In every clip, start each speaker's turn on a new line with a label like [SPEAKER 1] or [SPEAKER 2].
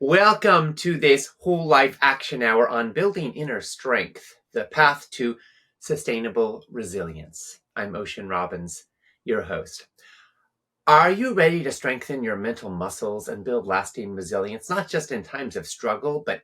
[SPEAKER 1] Welcome to this whole life action hour on building inner strength, the path to sustainable resilience. I'm Ocean Robbins, your host. Are you ready to strengthen your mental muscles and build lasting resilience, not just in times of struggle, but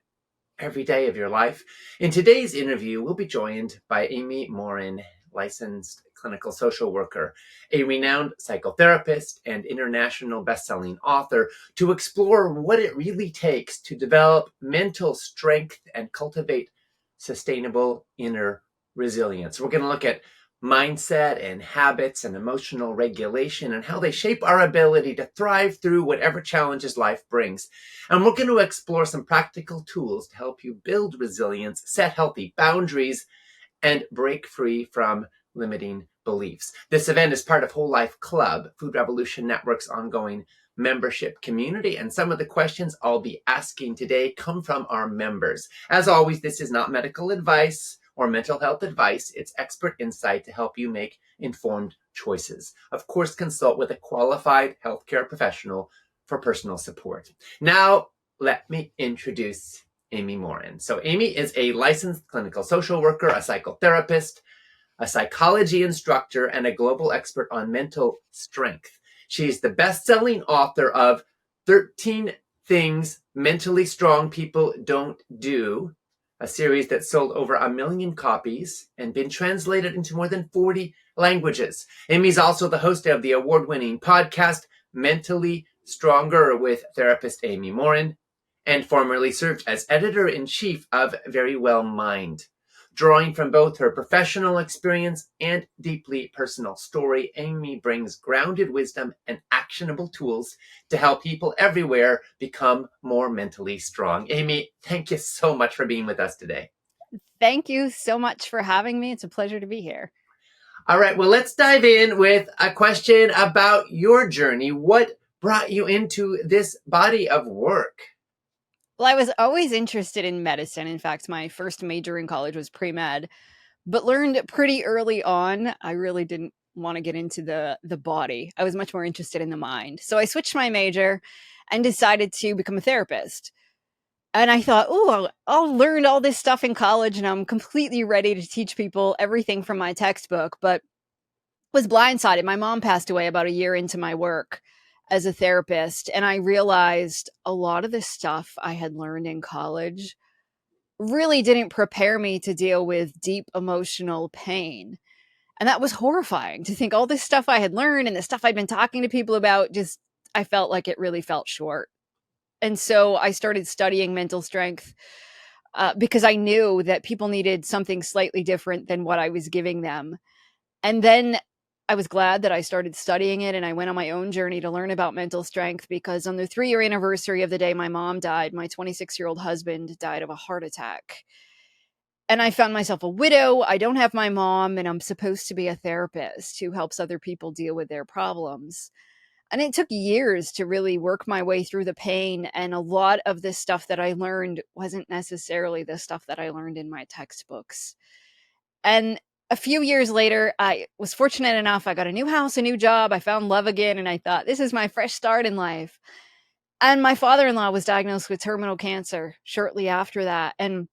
[SPEAKER 1] every day of your life? In today's interview, we'll be joined by Amy Morin, licensed clinical social worker, a renowned psychotherapist, and international best-selling author, to explore what it really takes to develop mental strength and cultivate sustainable inner resilience. We're going to look at mindset and habits and emotional regulation and how they shape our ability to thrive through whatever challenges life brings. And we're going to explore some practical tools to help you build resilience, set healthy boundaries, and break free from limiting beliefs. This event is part of Whole Life Club, Food Revolution Network's ongoing membership community, and some of the questions I'll be asking today come from our members. As always, this is not medical advice or mental health advice. It's expert insight to help you make informed choices. Of course, consult with a qualified healthcare professional for personal support. Now, let me introduce Amy Morin. So Amy is a licensed clinical social worker, a psychotherapist, a psychology instructor, and a global expert on mental strength. She's the best-selling author of 13 Things Mentally Strong People Don't Do, a series that sold over 1 million copies and been translated into more than 40 languages. Amy's also the host of the award-winning podcast, Mentally Stronger with therapist Amy Morin, and formerly served as editor-in-chief of Very Well Mind. Drawing from both her professional experience and deeply personal story, Amy brings grounded wisdom and actionable tools to help people everywhere become more mentally strong. Amy, thank you so much for being with us today.
[SPEAKER 2] Thank you so much for having me. It's a pleasure to be here.
[SPEAKER 1] All right, well, let's dive in with a question about your journey. What brought you into this body of work?
[SPEAKER 2] Well, I was always interested in medicine. In fact, my first major in college was pre-med, but learned pretty early on I really didn't want to get into the body. I was much more interested in the mind. So I switched my major and decided to become a therapist. And I thought, oh, I'll learn all this stuff in college and I'm completely ready to teach people everything from my textbook, but was blindsided. My mom passed away about a year into my work as a therapist, and I realized a lot of the stuff I had learned in college really didn't prepare me to deal with deep emotional pain. And that was horrifying to think all this stuff I had learned and the stuff I'd been talking to people about, just I felt like it really felt short. And so I started studying mental strength because I knew that people needed something slightly different than what I was giving them. And then I was glad that I started studying it, and I went on my own journey to learn about mental strength, because on the 3-year anniversary of the day my mom died, my 26-year-old husband died of a heart attack. And I found myself a widow. I don't have my mom, and I'm supposed to be a therapist who helps other people deal with their problems. And it took years to really work my way through the pain, and a lot of the stuff that I learned wasn't necessarily the stuff that I learned in my textbooks. And a few years later, I was fortunate enough. I got a new house, a new job. I found love again. And I thought, this is my fresh start in life. And my father-in-law was diagnosed with terminal cancer shortly after that. And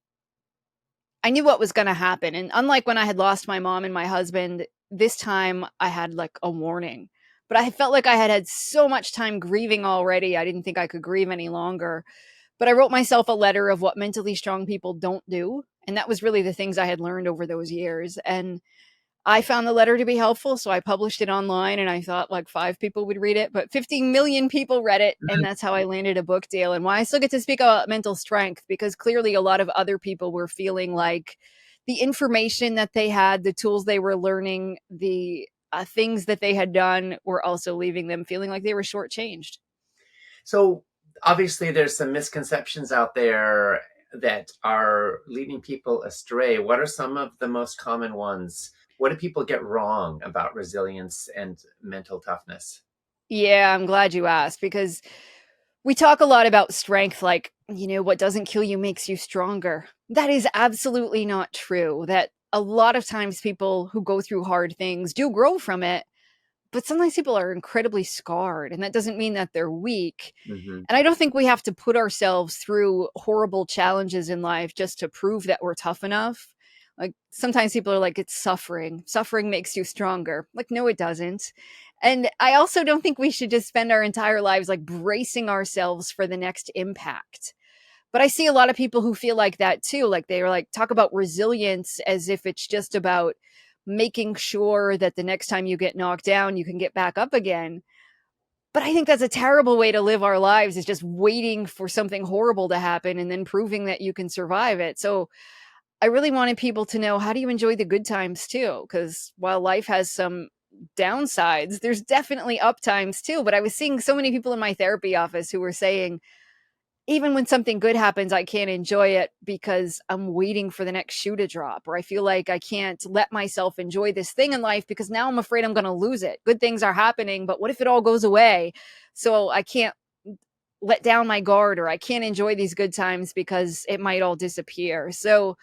[SPEAKER 2] I knew what was going to happen. And unlike when I had lost my mom and my husband, this time I had like a warning. But I felt like I had had so much time grieving already. I didn't think I could grieve any longer. But I wrote myself a letter of what mentally strong people don't do. And that was really the things I had learned over those years. And I found the letter to be helpful, so I published it online, and I thought like 5 people would read it, but 15 million people read it, and that's how I landed a book deal. And why I still get to speak about mental strength, because clearly a lot of other people were feeling like the information that they had, the tools they were learning, the things that they had done were also leaving them feeling like they were shortchanged.
[SPEAKER 1] So obviously there's some misconceptions out there that are leading people astray. What are some of the most common ones? What do people get wrong about resilience and mental toughness?
[SPEAKER 2] Yeah, I'm glad you asked, because we talk a lot about strength, like, what doesn't kill you makes you stronger. That is absolutely not true. That a lot of times people who go through hard things do grow from it, but sometimes people are incredibly scarred, and that doesn't mean that they're weak.
[SPEAKER 1] Hmm.
[SPEAKER 2] And I don't think we have to put ourselves through horrible challenges in life just to prove that we're tough enough. Like sometimes people are like, it's suffering. Suffering makes you stronger. Like, no, it doesn't. And I also don't think we should just spend our entire lives like bracing ourselves for the next impact. But I see a lot of people who feel like that too. Like they're like, talk about resilience as if it's just about making sure that the next time you get knocked down, you can get back up again. But I think that's a terrible way to live our lives, is just waiting for something horrible to happen and then proving that you can survive it. So I really wanted people to know, how do you enjoy the good times too? Because while life has some downsides, there's definitely up times too. But I was seeing so many people in my therapy office who were saying, even when something good happens, I can't enjoy it because I'm waiting for the next shoe to drop, or I feel like I can't let myself enjoy this thing in life because now I'm afraid I'm going to lose it. Good things are happening, but what if it all goes away? So I can't let down my guard, or I can't enjoy these good times because it might all disappear. So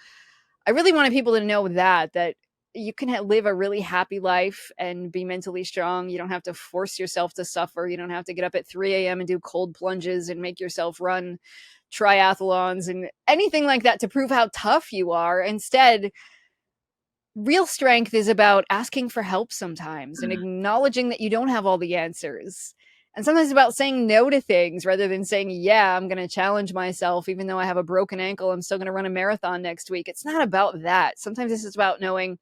[SPEAKER 2] I really wanted people to know that you can live a really happy life and be mentally strong. You don't have to force yourself to suffer. You don't have to get up at 3 a.m. and do cold plunges and make yourself run triathlons and anything like that to prove how tough you are. Instead, real strength is about asking for help sometimes and acknowledging that you don't have all the answers. And sometimes it's about saying no to things rather than saying, yeah, I'm going to challenge myself. Even though I have a broken ankle, I'm still going to run a marathon next week. It's not about that. Sometimes this is about knowing,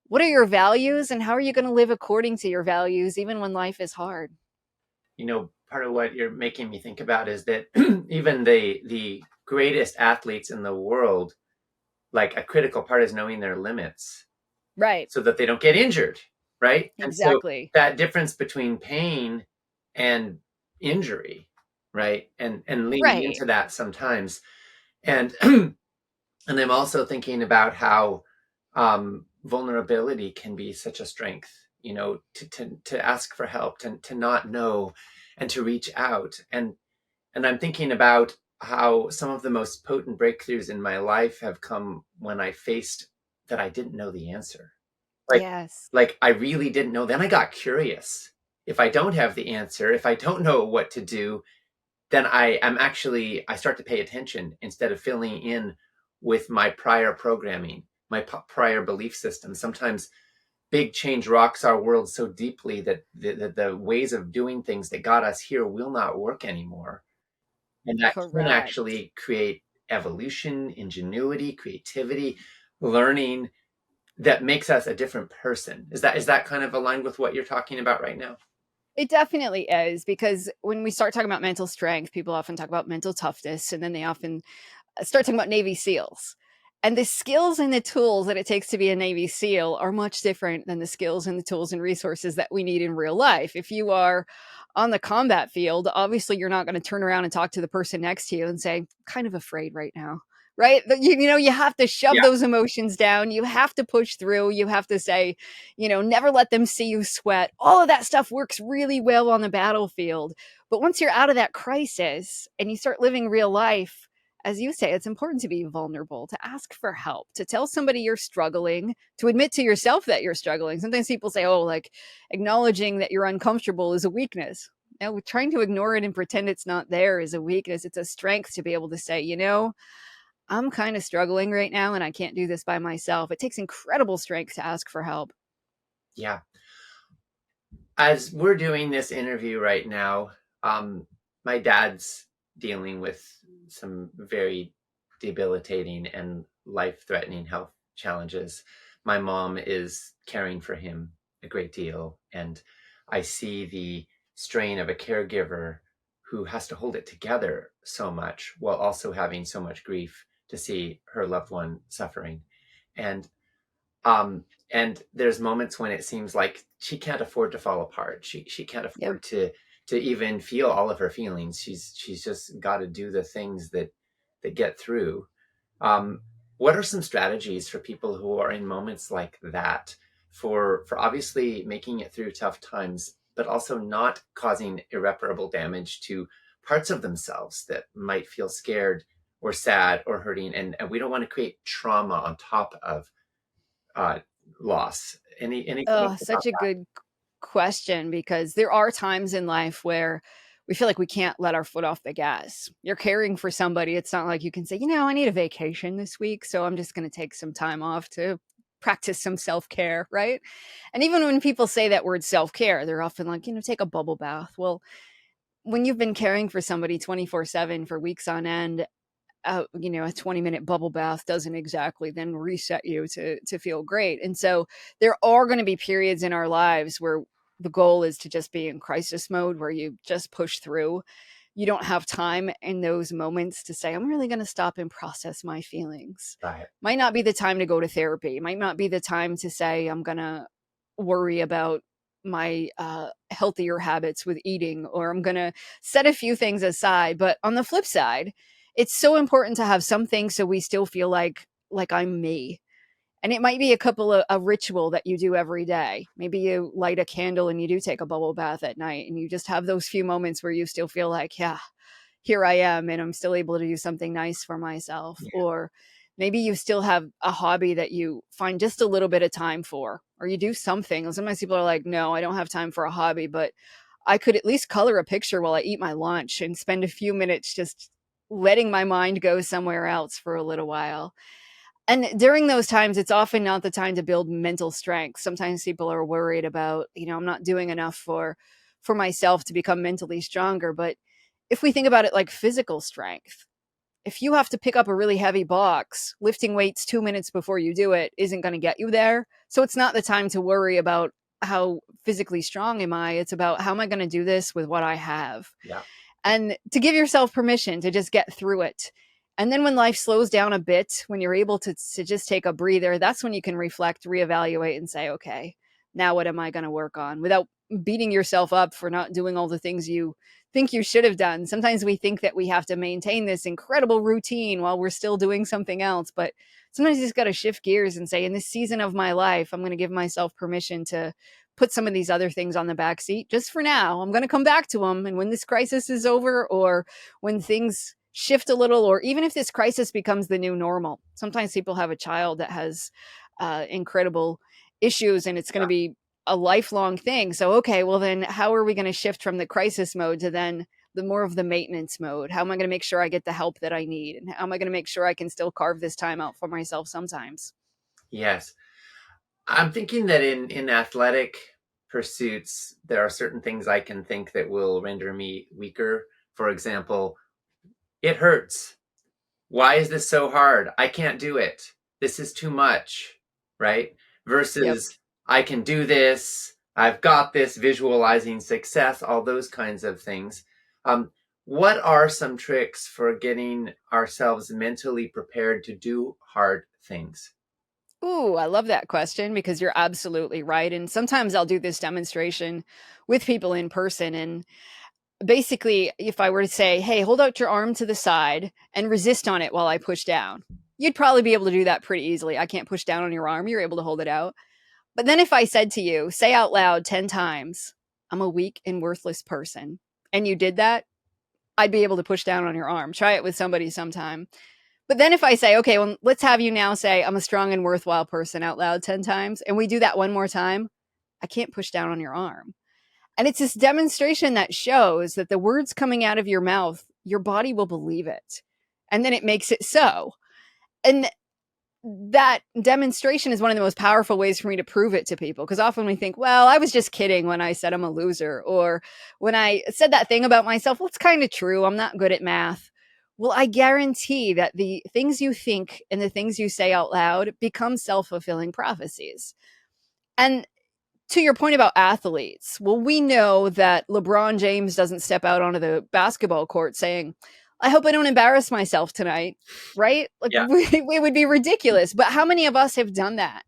[SPEAKER 2] what are your values and how are you going to live according to your values, even when life is hard?
[SPEAKER 1] Part of what you're making me think about is that even the greatest athletes in the world, like a critical part is knowing their limits
[SPEAKER 2] Right.
[SPEAKER 1] so that they don't get injured, right? And so
[SPEAKER 2] Exactly.
[SPEAKER 1] that difference between pain and injury, right? And leaning
[SPEAKER 2] Right.
[SPEAKER 1] into that sometimes. And and I'm also thinking about how vulnerability can be such a strength, to ask for help, to not know, and to reach out. And I'm thinking about how some of the most potent breakthroughs in my life have come when I faced that I didn't know the answer. Like
[SPEAKER 2] Yes.
[SPEAKER 1] like I really didn't know. Then I got curious. If I don't have the answer, if I don't know what to do, then I start to pay attention instead of filling in with my prior programming, my prior belief system. Sometimes big change rocks our world so deeply that the ways of doing things that got us here will not work anymore. And that can
[SPEAKER 2] Correct.
[SPEAKER 1] actually create evolution, ingenuity, creativity, learning that makes us a different person. Is that kind of aligned with what you're talking about right now?
[SPEAKER 2] It definitely is, because when we start talking about mental strength, people often talk about mental toughness, and then they often start talking about Navy SEALs. And the skills and the tools that it takes to be a Navy SEAL are much different than the skills and the tools and resources that we need in real life. If you are on the combat field, obviously you're not going to turn around and talk to the person next to you and say, kind of afraid right now. Right? You have to shove
[SPEAKER 1] Yeah.
[SPEAKER 2] those emotions down. You have to push through. You have to say, never let them see you sweat. All of that stuff works really well on the battlefield. But once you're out of that crisis and you start living real life, as you say, it's important to be vulnerable, to ask for help, to tell somebody you're struggling, to admit to yourself that you're struggling. Sometimes people say, oh, like acknowledging that you're uncomfortable is a weakness. No, trying to ignore it and pretend it's not there is a weakness. It's a strength to be able to say, I'm kind of struggling right now and I can't do this by myself. It takes incredible strength to ask for help.
[SPEAKER 1] Yeah. As we're doing this interview right now, my dad's dealing with some very debilitating and life-threatening health challenges. My mom is caring for him a great deal, and I see the strain of a caregiver who has to hold it together so much while also having so much grief to see her loved one suffering. And um, and there's moments when it seems like she can't afford to fall apart. She can't
[SPEAKER 2] Yep.
[SPEAKER 1] afford to even feel all of her feelings. She's just got to do the things that get through. Um, what are some strategies for people who are in moments like that, for obviously making it through tough times, but also not causing irreparable damage to parts of themselves that might feel scared or sad or hurting, and we don't want to create trauma on top of uh, loss. Any
[SPEAKER 2] Oh,
[SPEAKER 1] thoughts about
[SPEAKER 2] such a
[SPEAKER 1] that?
[SPEAKER 2] good question, because there are times in life where we feel like we can't let our foot off the gas. You're caring for somebody. It's not like you can say, I need a vacation this week, so I'm just going to take some time off to practice some self-care, right? And even when people say that word self-care, they're often like, take a bubble bath. Well, when you've been caring for somebody 24/7 for weeks on end, a 20-minute bubble bath doesn't exactly then reset you to feel great. And so there are going to be periods in our lives where the goal is to just be in crisis mode, where you just push through. You don't have time in those moments to say, I'm really going to stop and process my feelings.
[SPEAKER 1] Right.
[SPEAKER 2] Might not be the time to go to therapy. Might not be the time to say, I'm going to worry about my healthier habits with eating, or I'm going to set a few things aside. But on the flip side, it's so important to have something so we still feel like I'm me. And it might be a ritual that you do every day. Maybe you light a candle and you do take a bubble bath at night, and you just have those few moments where you still feel like, yeah, here I am, and I'm still able to do something nice for myself.
[SPEAKER 1] Yeah.
[SPEAKER 2] Or maybe you still have a hobby that you find just a little bit of time for, or you do something. Sometimes people are like, no, I don't have time for a hobby, but I could at least color a picture while I eat my lunch and spend a few minutes just letting my mind go somewhere else for a little while. And during those times, it's often not the time to build mental strength. Sometimes people are worried about, I'm not doing enough for myself to become mentally stronger. But if we think about it like physical strength, if you have to pick up a really heavy box, lifting weights 2 minutes before you do it isn't going to get you there. So it's not the time to worry about how physically strong am I. It's about, how am I going to do this with what I have?
[SPEAKER 1] Yeah.
[SPEAKER 2] And to give yourself permission to just get through it. And then when life slows down a bit, when you're able to just take a breather, that's when you can reflect, reevaluate, and say, okay, now what am I going to work on, without beating yourself up for not doing all the things you think you should have done. Sometimes we think that we have to maintain this incredible routine while we're still doing something else. But sometimes you just got to shift gears and say, in this season of my life, I'm going to give myself permission to put some of these other things on the back seat just for now. I'm going to come back to them. And when this crisis is over, or when things shift a little, or even if this crisis becomes the new normal, sometimes people have a child that has incredible issues, and it's going to be a lifelong thing. So, okay, well then how are we going to shift from the crisis mode to then the more of the maintenance mode? How am I going to make sure I get the help that I need? And how am I going to make sure I can still carve this time out for myself sometimes?
[SPEAKER 1] Yes. I'm thinking that in athletic pursuits, there are certain things I can think that will render me weaker. For example, it hurts. Why is this so hard? I can't do it. This is too much, right?
[SPEAKER 2] Yep.
[SPEAKER 1] Versus, I can do this. I've got this, visualizing success, all those kinds of things. What are some tricks for getting ourselves mentally prepared to do hard things?
[SPEAKER 2] Ooh, I love that question, because you're absolutely right. And sometimes I'll do this demonstration with people in person. And basically, if I were to say, hey, hold out your arm to the side and resist on it while I push down, you'd probably be able to do that pretty easily. I can't push down on your arm. You're able to hold it out. But then if I said to you, say out loud 10 times, I'm a weak and worthless person, and you did that, I'd be able to push down on your arm. Try it with somebody sometime. But then if I say, okay, well, let's have you now say, I'm a strong and worthwhile person out loud 10 times, and we do that one more time, I can't push down on your arm. And it's this demonstration that shows that the words coming out of your mouth, your body will believe it. And then it makes it so. And that demonstration is one of the most powerful ways for me to prove it to people. Because often we think, well, I was just kidding when I said I'm a loser. Or when I said that thing about myself, well, it's kind of true. I'm not good at math. Well, I guarantee that the things you think and the things you say out loud become self-fulfilling prophecies. And to your point about athletes, well, we know that LeBron James doesn't step out onto the basketball court saying, I hope I don't embarrass myself tonight, right? Like,
[SPEAKER 1] Yeah.
[SPEAKER 2] it would be ridiculous. But how many of us have done that?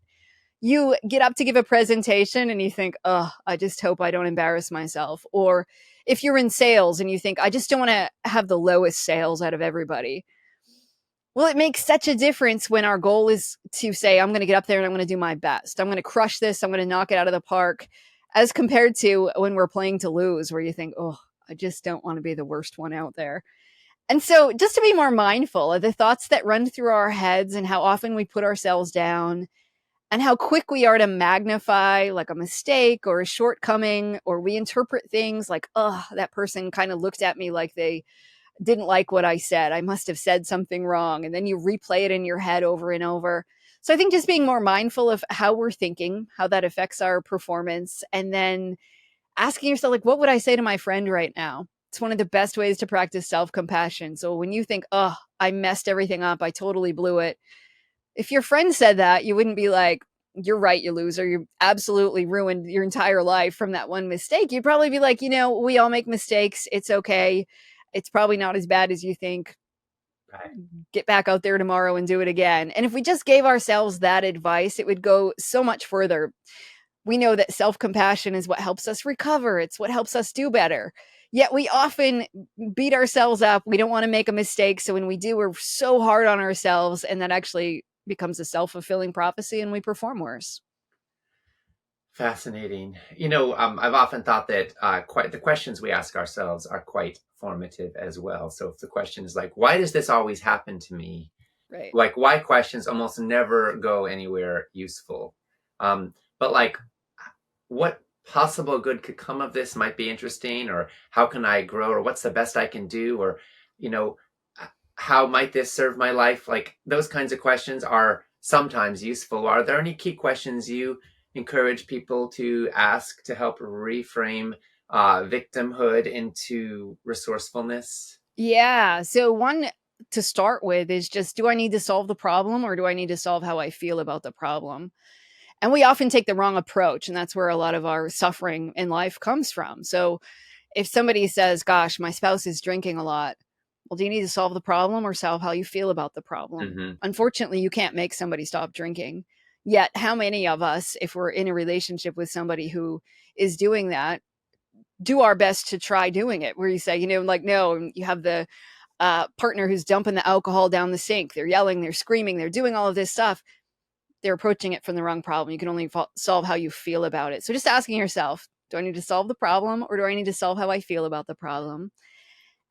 [SPEAKER 2] You get up to give a presentation and you think, oh, I just hope I don't embarrass myself. Or if you're in sales and you think, I just don't want to have the lowest sales out of everybody. Well, it makes such a difference when our goal is to say, I'm going to get up there and I'm going to do my best. I'm going to crush this. I'm going to knock it out of the park, as compared to when we're playing to lose, where you think, oh, I just don't want to be the worst one out there. And so just to be more mindful of the thoughts that run through our heads and how often we put ourselves down, and how quick we are to magnify like a mistake or a shortcoming, or we interpret things like, oh, that person kind of looked at me like they didn't like what I said. I must have said something wrong. And then you replay it in your head over and over. So I think just being more mindful of how we're thinking, how that affects our performance, and then asking yourself, like, what would I say to my friend right now? It's one of the best ways to practice self compassion. So when you think, oh, I messed everything up, I totally blew it. If your friend said that, you wouldn't be like, you're right, you loser. You absolutely ruined your entire life from that one mistake. You'd probably be like, we all make mistakes. It's okay. It's probably not as bad as you think.
[SPEAKER 1] Right.
[SPEAKER 2] Get back out there tomorrow and do it again. And if we just gave ourselves that advice, it would go so much further. We know that self compassion is what helps us recover, it's what helps us do better. Yet we often beat ourselves up. We don't want to make a mistake. So when we do, we're so hard on ourselves, and that actually becomes a self fulfilling prophecy and we perform worse.
[SPEAKER 1] Fascinating. I've often thought that quite the questions we ask ourselves are quite formative as well. So if the question is like, why does this always happen to me?
[SPEAKER 2] Right.
[SPEAKER 1] Like, why questions almost never go anywhere useful. But like, what possible good could come of this might be interesting, or how can I grow, or what's the best I can do, or, you know, how might this serve my life? Like, those kinds of questions are sometimes useful. Are there any key questions you encourage people to ask to help reframe victimhood into resourcefulness?
[SPEAKER 2] Yeah. So, one to start with is just, do I need to solve the problem, or do I need to solve how I feel about the problem? And we often take the wrong approach. And that's where a lot of our suffering in life comes from. So, if somebody says, gosh, my spouse is drinking a lot, well, do you need to solve the problem or solve how you feel about the problem?
[SPEAKER 1] Mm-hmm.
[SPEAKER 2] Unfortunately, you can't make somebody stop drinking. Yet, how many of us, if we're in a relationship with somebody who is doing that, do our best to try doing it? Where you say, like, no, and you have the partner who's dumping the alcohol down the sink. They're yelling, they're screaming, they're doing all of this stuff. They're approaching it from the wrong problem. You can only solve how you feel about it. So just asking yourself, do I need to solve the problem, or do I need to solve how I feel about the problem?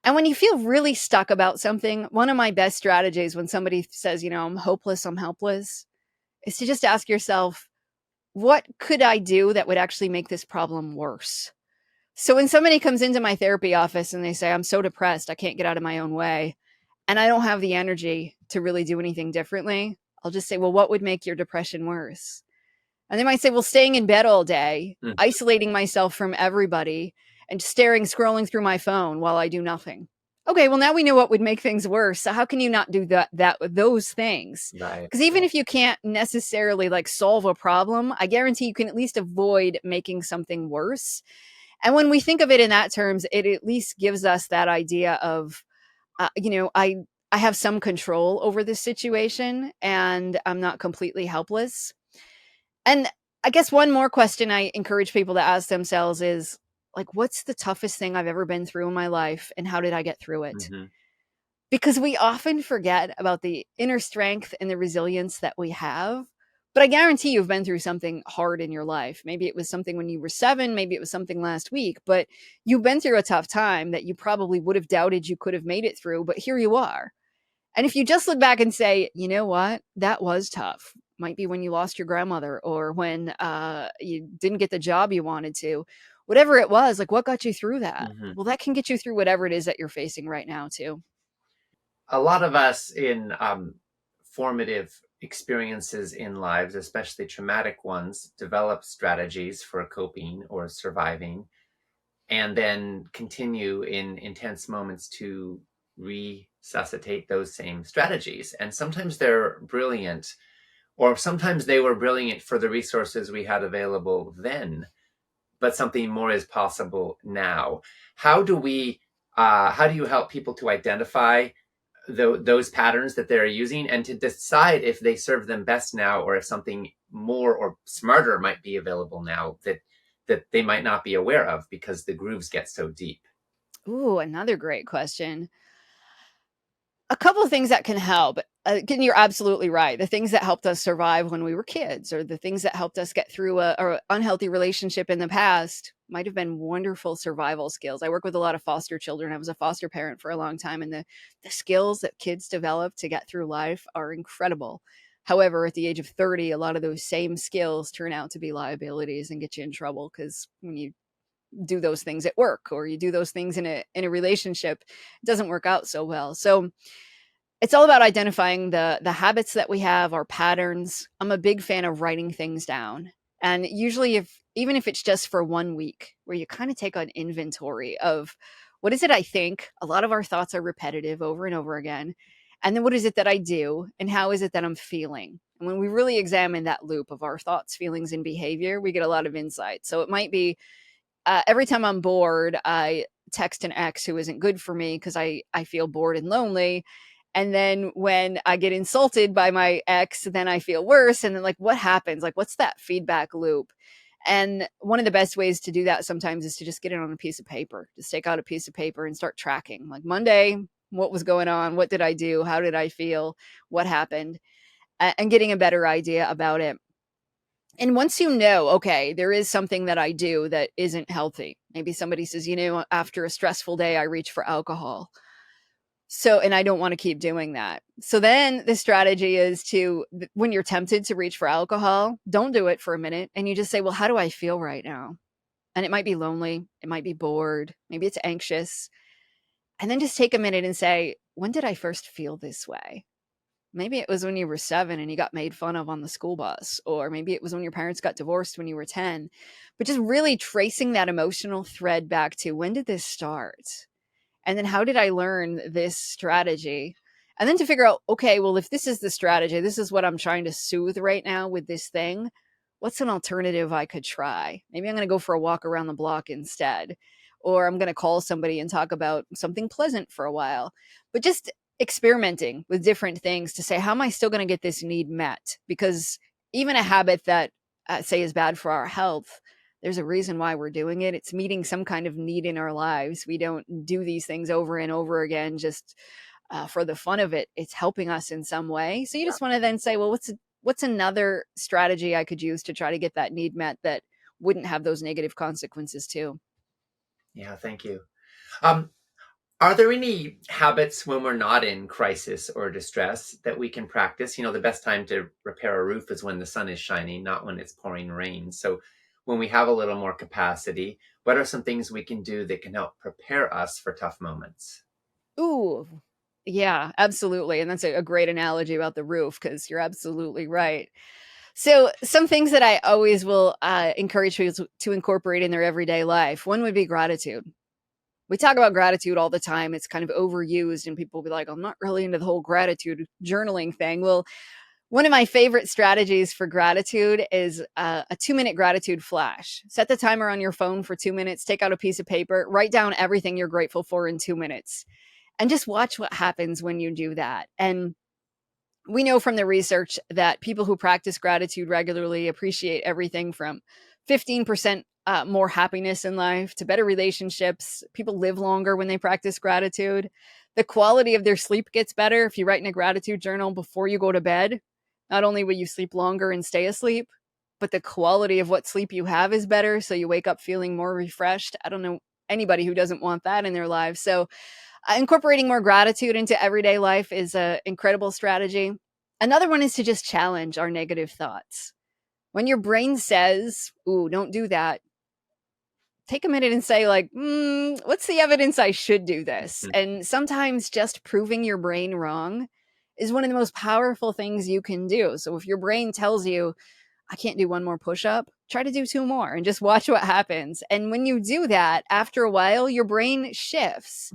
[SPEAKER 2] And when you feel really stuck about something, one of my best strategies when somebody says, I'm hopeless, I'm helpless, is to just ask yourself, what could I do that would actually make this problem worse? So when somebody comes into my therapy office and they say, I'm so depressed, I can't get out of my own way, and I don't have the energy to really do anything differently, I'll just say, well, what would make your depression worse? And they might say, well, staying in bed all day,
[SPEAKER 1] Mm-hmm.
[SPEAKER 2] isolating myself from everybody, and scrolling through my phone while I do nothing. Okay, well, now we know what would make things worse. So how can you not do that with those things?
[SPEAKER 1] Right.
[SPEAKER 2] Because even if you can't necessarily like solve a problem, I guarantee you can at least avoid making something worse. And when we think of it in that terms, it at least gives us that idea of, I have some control over this situation and I'm not completely helpless. And I guess one more question I encourage people to ask themselves is, like, what's the toughest thing I've ever been through in my life and how did I get through it?
[SPEAKER 1] Mm-hmm.
[SPEAKER 2] Because we often forget about the inner strength and the resilience that we have. But I guarantee you've been through something hard in your life. Maybe it was something when you were 7, maybe it was something last week, but you've been through a tough time that you probably would have doubted you could have made it through, but here you are. And if you just look back and say, you know what, that was tough. Might be when you lost your grandmother, or when you didn't get the job you wanted to, whatever it was, like, what got you through that?
[SPEAKER 1] Mm-hmm.
[SPEAKER 2] Well, that can get you through whatever it is that you're facing right now, too.
[SPEAKER 1] A lot of us in formative experiences in lives, especially traumatic ones, develop strategies for coping or surviving, and then continue in intense moments to resuscitate those same strategies. And sometimes they're brilliant, or sometimes they were brilliant for the resources we had available then, but something more is possible now. How do we? How do you help people to identify those patterns that they're using, and to decide if they serve them best now, or if something more or smarter might be available now that they might not be aware of because the grooves get so deep?
[SPEAKER 2] Ooh, another great question. A couple of things that can help. Again, you're absolutely right. The things that helped us survive when we were kids, or the things that helped us get through a unhealthy relationship in the past, might have been wonderful survival skills. I work with a lot of foster children. I was a foster parent for a long time, and the skills that kids develop to get through life are incredible. However, at the age of 30, a lot of those same skills turn out to be liabilities and get you in trouble, because when you do those things at work or you do those things in a relationship, it doesn't work out so well. So it's all about identifying the habits that we have, our patterns. I'm a big fan of writing things down. And usually, if even if it's just for 1 week, where you kind of take an inventory of what is it I think. A lot of our thoughts are repetitive over and over again. And then what is it that I do, and how is it that I'm feeling? And when we really examine that loop of our thoughts, feelings, and behavior, we get a lot of insight. So it might be every time I'm bored, I text an ex who isn't good for me because I feel bored and lonely. And then when I get insulted by my ex, then I feel worse. And then, like, what happens? Like, what's that feedback loop? And one of the best ways to do that sometimes is to just get it on a piece of paper. Just take out a piece of paper and start tracking. Like, Monday, what was going on? What did I do? How did I feel? What happened? And getting a better idea about it. And once you know, okay, there is something that I do that isn't healthy. Maybe somebody says, after a stressful day, I reach for alcohol. So, and I don't want to keep doing that. So then the strategy is to, when you're tempted to reach for alcohol, don't do it for a minute. And you just say, well, how do I feel right now? And it might be lonely. It might be bored. Maybe it's anxious. And then just take a minute and say, when did I first feel this way? Maybe it was when you were 7 and you got made fun of on the school bus, or maybe it was when your parents got divorced when you were 10. But just really tracing that emotional thread back to, when did this start? And then how did I learn this strategy? And then to figure out, okay, well, if this is the strategy, this is what I'm trying to soothe right now with this thing, what's an alternative I could try? Maybe I'm going to go for a walk around the block instead, or I'm going to call somebody and talk about something pleasant for a while. But just experimenting with different things to say, how am I still going to get this need met? Because even a habit that, say, is bad for our health, there's a reason why we're doing it. It's meeting some kind of need in our lives. We don't do these things over and over again just for the fun of it. It's helping us in some way. So you just want to then say, well, what's another strategy I could use to try to get that need met that wouldn't have those negative consequences too?
[SPEAKER 1] Yeah, thank you. Um, Are there any habits when we're not in crisis or distress that we can practice? The best time to repair a roof is when the sun is shining, not when it's pouring rain. So, when we have a little more capacity, what are some things we can do that can help prepare us for tough moments?
[SPEAKER 2] Ooh, yeah, absolutely. And that's a great analogy about the roof, because you're absolutely right. So, some things that I always will encourage people to incorporate in their everyday life. One would be gratitude. We talk about gratitude all the time. It's kind of overused, and people will be like, I'm not really into the whole gratitude journaling thing. Well, one of my favorite strategies for gratitude is a 2-minute gratitude flash. Set the timer on your phone for 2 minutes, take out a piece of paper, write down everything you're grateful for in 2 minutes, and just watch what happens when you do that. And we know from the research that people who practice gratitude regularly appreciate everything from 15% more happiness in life to better relationships. People live longer when they practice gratitude. The quality of their sleep gets better if you write in a gratitude journal before you go to bed. Not only will you sleep longer and stay asleep, but the quality of what sleep you have is better. So you wake up feeling more refreshed. I don't know anybody who doesn't want that in their lives. So incorporating more gratitude into everyday life is an incredible strategy. Another one is to just challenge our negative thoughts. When your brain says, ooh, don't do that, take a minute and say, like, what's the evidence I should do this?
[SPEAKER 1] Mhm.
[SPEAKER 2] And sometimes just proving your brain wrong is one of the most powerful things you can do. So if your brain tells you, I can't do one more push up, try to do 2 more and just watch what happens. And when you do that, after a while, your brain shifts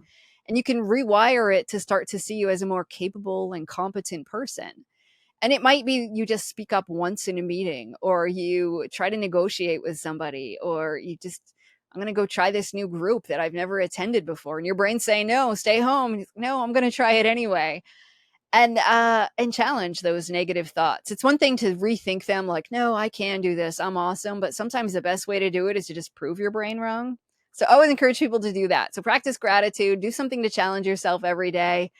[SPEAKER 2] and you can rewire it to start to see you as a more capable and competent person. And it might be you just speak up once in a meeting, or you try to negotiate with somebody, or you just, I'm going to go try this new group that I've never attended before. And your brain's saying, no, stay home. No, I'm going to try it anyway. And challenge those negative thoughts. It's one thing to rethink them, like, no, I can do this, I'm awesome. But sometimes the best way to do it is to just prove your brain wrong. So I always encourage people to do that. So practice gratitude, do something to challenge yourself every day.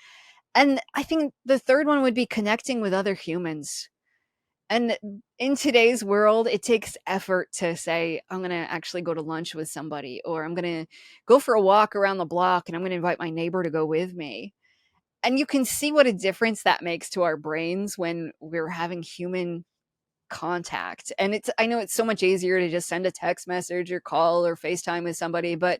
[SPEAKER 2] And I think the third one would be connecting with other humans. And in today's world, it takes effort to say, I'm going to actually go to lunch with somebody, or I'm going to go for a walk around the block and I'm going to invite my neighbor to go with me. And you can see what a difference that makes to our brains when we're having human contact. And I know it's so much easier to just send a text message or call or FaceTime with somebody, but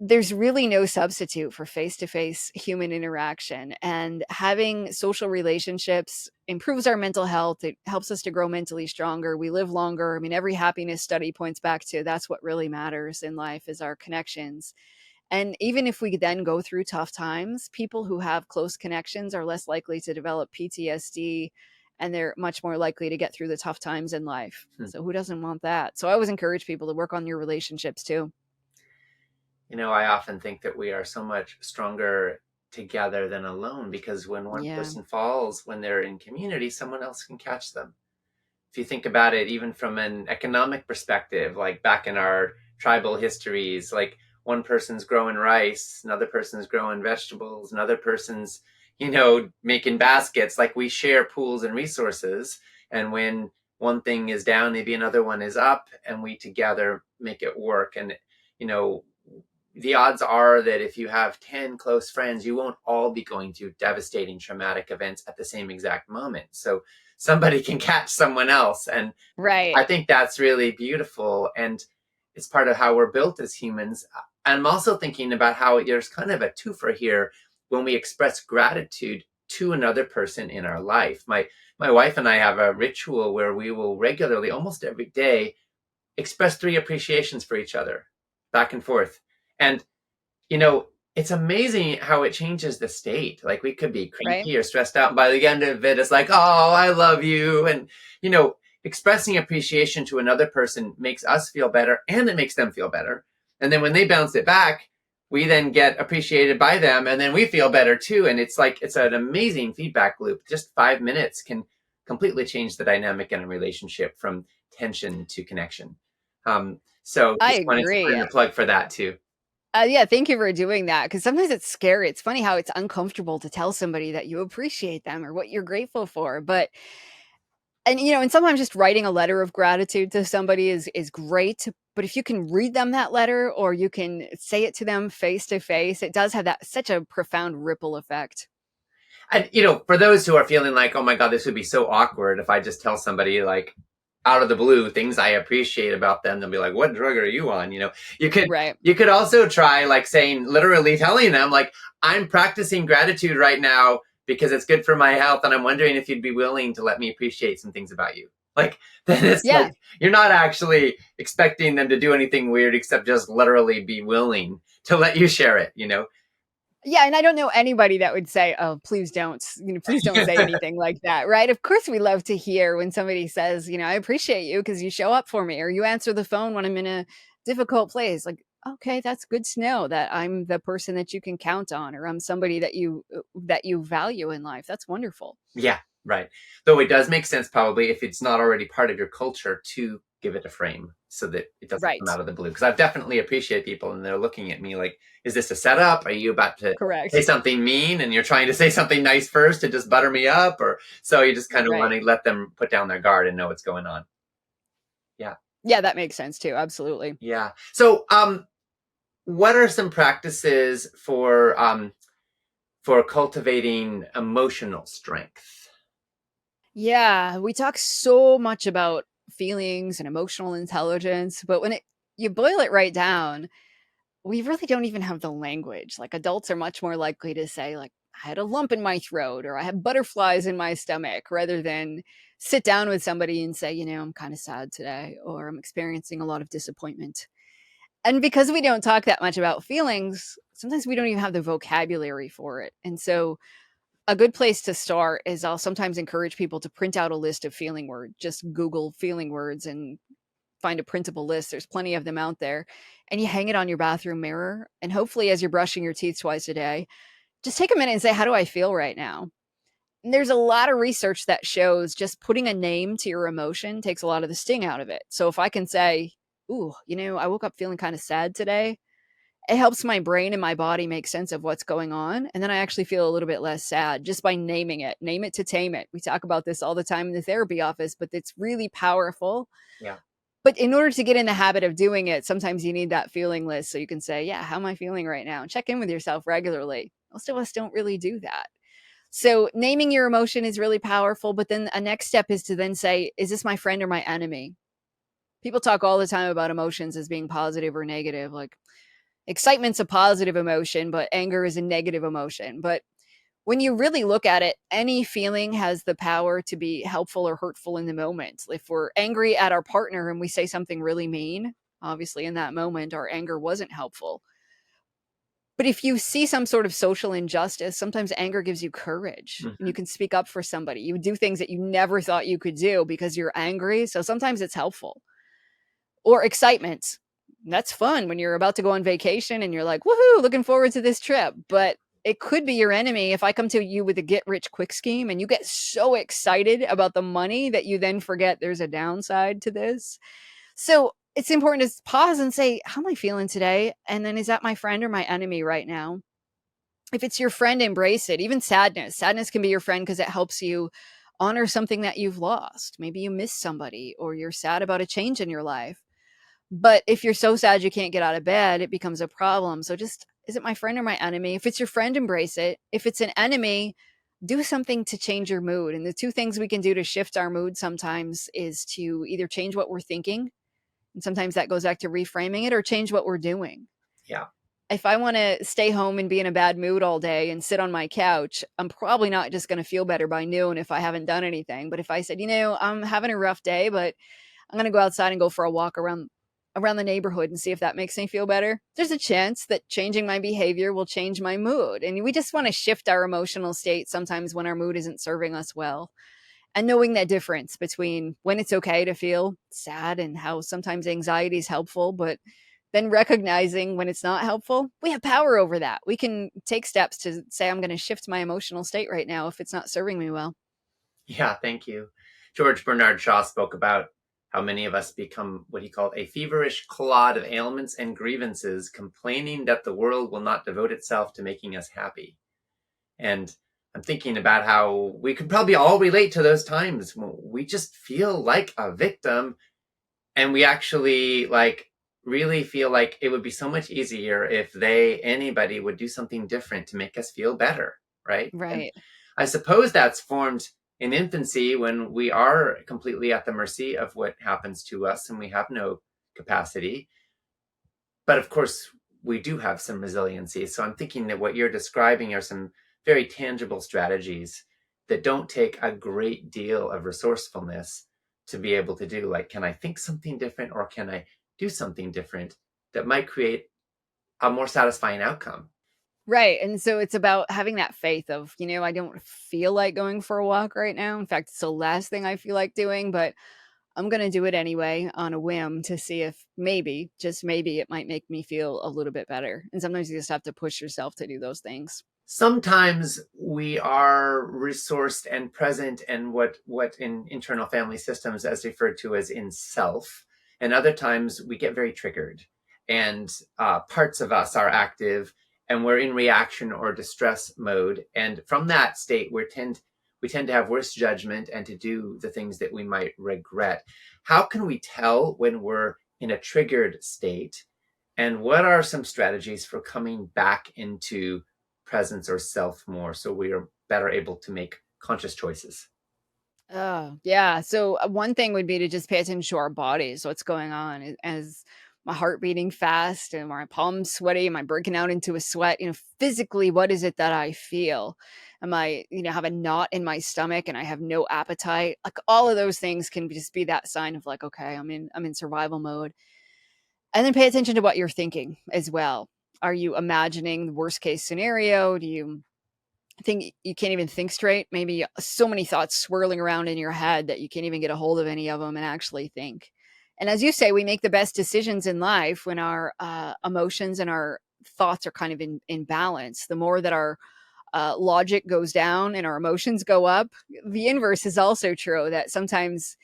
[SPEAKER 2] there's really no substitute for face-to-face human interaction. And having social relationships improves our mental health. It helps us to grow mentally stronger. We live longer. I mean, every happiness study points back to that's what really matters in life is our connections. And even if we then go through tough times, people who have close connections are less likely to develop PTSD, and they're much more likely to get through the tough times in life.
[SPEAKER 1] Hmm.
[SPEAKER 2] So who doesn't want that? So I always encourage people to work on your relationships too.
[SPEAKER 1] I often think that we are so much stronger together than alone, because when one
[SPEAKER 2] Yeah.
[SPEAKER 1] person falls, when they're in community, someone else can catch them. If you think about it, even from an economic perspective, like back in our tribal histories, like one person's growing rice, another person's growing vegetables, another person's, making baskets. Like we share pools and resources. And when one thing is down, maybe another one is up, and we together make it work. And, you know, the odds are that if you have 10 close friends, you won't all be going through devastating traumatic events at the same exact moment. So somebody can catch someone else. And
[SPEAKER 2] Right.
[SPEAKER 1] I think that's really beautiful. And it's part of how we're built as humans. I'm also thinking about how there's kind of a twofer here when we express gratitude to another person in our life. My wife and I have a ritual where we will regularly, almost every day, express 3 appreciations for each other, back and forth. And it's amazing how it changes the state. Like we could be
[SPEAKER 2] Right.
[SPEAKER 1] cranky or stressed out. And by the end of it, it's like, oh, I love you. And, expressing appreciation to another person makes us feel better and it makes them feel better. And then when they bounce it back, we then get appreciated by them and then we feel better too. And it's like, it's an amazing feedback loop. Just 5 minutes can completely change the dynamic in a relationship from tension to connection. So
[SPEAKER 2] I
[SPEAKER 1] just wanted to put in
[SPEAKER 2] agree.
[SPEAKER 1] a plug for that too.
[SPEAKER 2] Yeah, thank you for doing that because sometimes it's scary. It's funny how it's uncomfortable to tell somebody that you appreciate them or what you're grateful for. And sometimes just writing a letter of gratitude to somebody is great. But if you can read them that letter or you can say it to them face to face, it does have that such a profound ripple effect.
[SPEAKER 1] And for those who are feeling like, oh my god, this would be so awkward if I just tell somebody like out of the blue things I appreciate about them, they'll be like, what drug are you on? You could
[SPEAKER 2] Right.
[SPEAKER 1] you could also try like saying, literally telling them like, I'm practicing gratitude right now because it's good for my health, and I'm wondering if you'd be willing to let me appreciate some things about you. Like then it's like
[SPEAKER 2] Yeah.
[SPEAKER 1] you're not actually expecting them to do anything weird except just literally be willing to let you share it.
[SPEAKER 2] Yeah, and I don't know anybody that would say, "Oh, please don't say anything like that," right? Of course, we love to hear when somebody says, "I appreciate you because you show up for me or you answer the phone when I'm in a difficult place." Like, okay, that's good to know that I'm the person that you can count on or I'm somebody that you value in life. That's wonderful.
[SPEAKER 1] Yeah, right. Though it does make sense probably if it's not already part of your culture to give it a frame so that it doesn't come
[SPEAKER 2] Right.
[SPEAKER 1] out of the blue. Because I've definitely appreciated people and they're looking at me like, is this a setup? Are you about to say
[SPEAKER 2] Correct.
[SPEAKER 1] something mean and you're trying to say something nice first to just butter me up? Or so you just kind of want
[SPEAKER 2] Right.
[SPEAKER 1] to let them put down their guard and know what's going on. Yeah.
[SPEAKER 2] Yeah, that makes sense too. Absolutely.
[SPEAKER 1] Yeah. So what are some practices for cultivating emotional strength?
[SPEAKER 2] Yeah, we talk so much about feelings and emotional intelligence, but when you boil it right down, we really don't even have the language. Like adults are much more likely to say like I had a lump in my throat or I have butterflies in my stomach rather than sit down with somebody and say, I'm kind of sad today or I'm experiencing a lot of disappointment. And because we don't talk that much about feelings, sometimes we don't even have the vocabulary for it. And so a good place to start is I'll sometimes encourage people to print out a list of feeling words. Just Google feeling words and find a printable list. There's plenty of them out there. And you hang it on your bathroom mirror. And hopefully, as you're brushing your teeth twice a day, just take a minute and say, how do I feel right now? And there's a lot of research that shows just putting a name to your emotion takes a lot of the sting out of it. So if I can say, ooh, I woke up feeling kind of sad today, it helps my brain and my body make sense of what's going on. And then I actually feel a little bit less sad just by naming it. Name it to tame it. We talk about this all the time in the therapy office, but it's really powerful.
[SPEAKER 1] Yeah.
[SPEAKER 2] But in order to get in the habit of doing it, sometimes you need that feeling list so you can say, yeah, how am I feeling right now? And check in with yourself regularly. Most of us don't really do that. So naming your emotion is really powerful, but then a next step is to then say, is this my friend or my enemy? People talk all the time about emotions as being positive or negative. Like excitement's a positive emotion, but anger is a negative emotion. But when you really look at it, any feeling has the power to be helpful or hurtful in the moment. If we're angry at our partner and we say something really mean, obviously in that moment, our anger wasn't helpful. But if you see some sort of social injustice, sometimes anger gives you courage and you
[SPEAKER 1] Mhm.
[SPEAKER 2] can speak up for somebody. You do things that you never thought you could do because you're angry. So sometimes it's helpful. Or excitement. That's fun when you're about to go on vacation and you're like, woohoo, looking forward to this trip. But it could be your enemy if I come to you with a get rich quick scheme and you get so excited about the money that you then forget there's a downside to this. So it's important to pause and say, how am I feeling today? And then is that my friend or my enemy right now? If it's your friend, embrace it. Even sadness. Sadness can be your friend because it helps you honor something that you've lost. Maybe you miss somebody or you're sad about a change in your life. But if you're so sad you can't get out of bed, it becomes a problem. So just, is it my friend or my enemy? If it's your friend, embrace it. If it's an enemy, do something to change your mood. And the two things we can do to shift our mood sometimes is to either change what we're thinking, and sometimes that goes back to reframing it, or change what we're doing.
[SPEAKER 1] Yeah.
[SPEAKER 2] If I want to stay home and be in a bad mood all day and sit on my couch, I'm probably not just going to feel better by noon if I haven't done anything. But if I said, I'm having a rough day, but I'm going to go outside and go for a walk around the neighborhood and see if that makes me feel better, there's a chance that changing my behavior will change my mood. And we just want to shift our emotional state sometimes when our mood isn't serving us well. And knowing that difference between when it's okay to feel sad and how sometimes anxiety is helpful, but then recognizing when it's not helpful, we have power over that. We can take steps to say, I'm going to shift my emotional state right now if it's not serving me well.
[SPEAKER 1] Yeah, thank you. George Bernard Shaw spoke about how many of us become what he called a feverish clod of ailments and grievances, complaining that the world will not devote itself to making us happy. And I'm thinking about how we could probably all relate to those times when we just feel like a victim and we actually really feel like it would be so much easier if anybody would do something different to make us feel better, right? And
[SPEAKER 2] Right.
[SPEAKER 1] I suppose that's formed in infancy when we are completely at the mercy of what happens to us and we have no capacity. But of course, we do have some resiliency. So I'm thinking that what you're describing are some very tangible strategies that don't take a great deal of resourcefulness to be able to do. Like, can I think something different or can I do something different that might create a more satisfying outcome?
[SPEAKER 2] Right. And so it's about having that faith of, I don't feel like going for a walk right now. In fact, it's the last thing I feel like doing, but I'm going to do it anyway on a whim to see if maybe, just maybe, it might make me feel a little bit better. And sometimes you just have to push yourself to do those things.
[SPEAKER 1] Sometimes we are resourced and present and what in internal family systems as referred to as in self, and other times we get very triggered and parts of us are active and we're in reaction or distress mode, and from that state we tend to have worse judgment and to do the things that we might regret. How can we tell when we're in a triggered state, and what are some strategies for coming back into presence or self more so we are better able to make conscious choices?
[SPEAKER 2] Oh, yeah. So one thing would be to just pay attention to our bodies, what's going on. As my heart beating fast and my palms sweaty, am I breaking out into a sweat? Physically, what is it that I feel? Am I, have a knot in my stomach and I have no appetite? Like all of those things can just be that sign of like, okay, I'm in survival mode. And then pay attention to what you're thinking as well. Are you imagining the worst case scenario? Do you think you can't even think straight? Maybe so many thoughts swirling around in your head that you can't even get a hold of any of them and actually think. And as you say, we make the best decisions in life when our emotions and our thoughts are kind of in balance. The more that our logic goes down and our emotions go up, the inverse is also true, that sometimes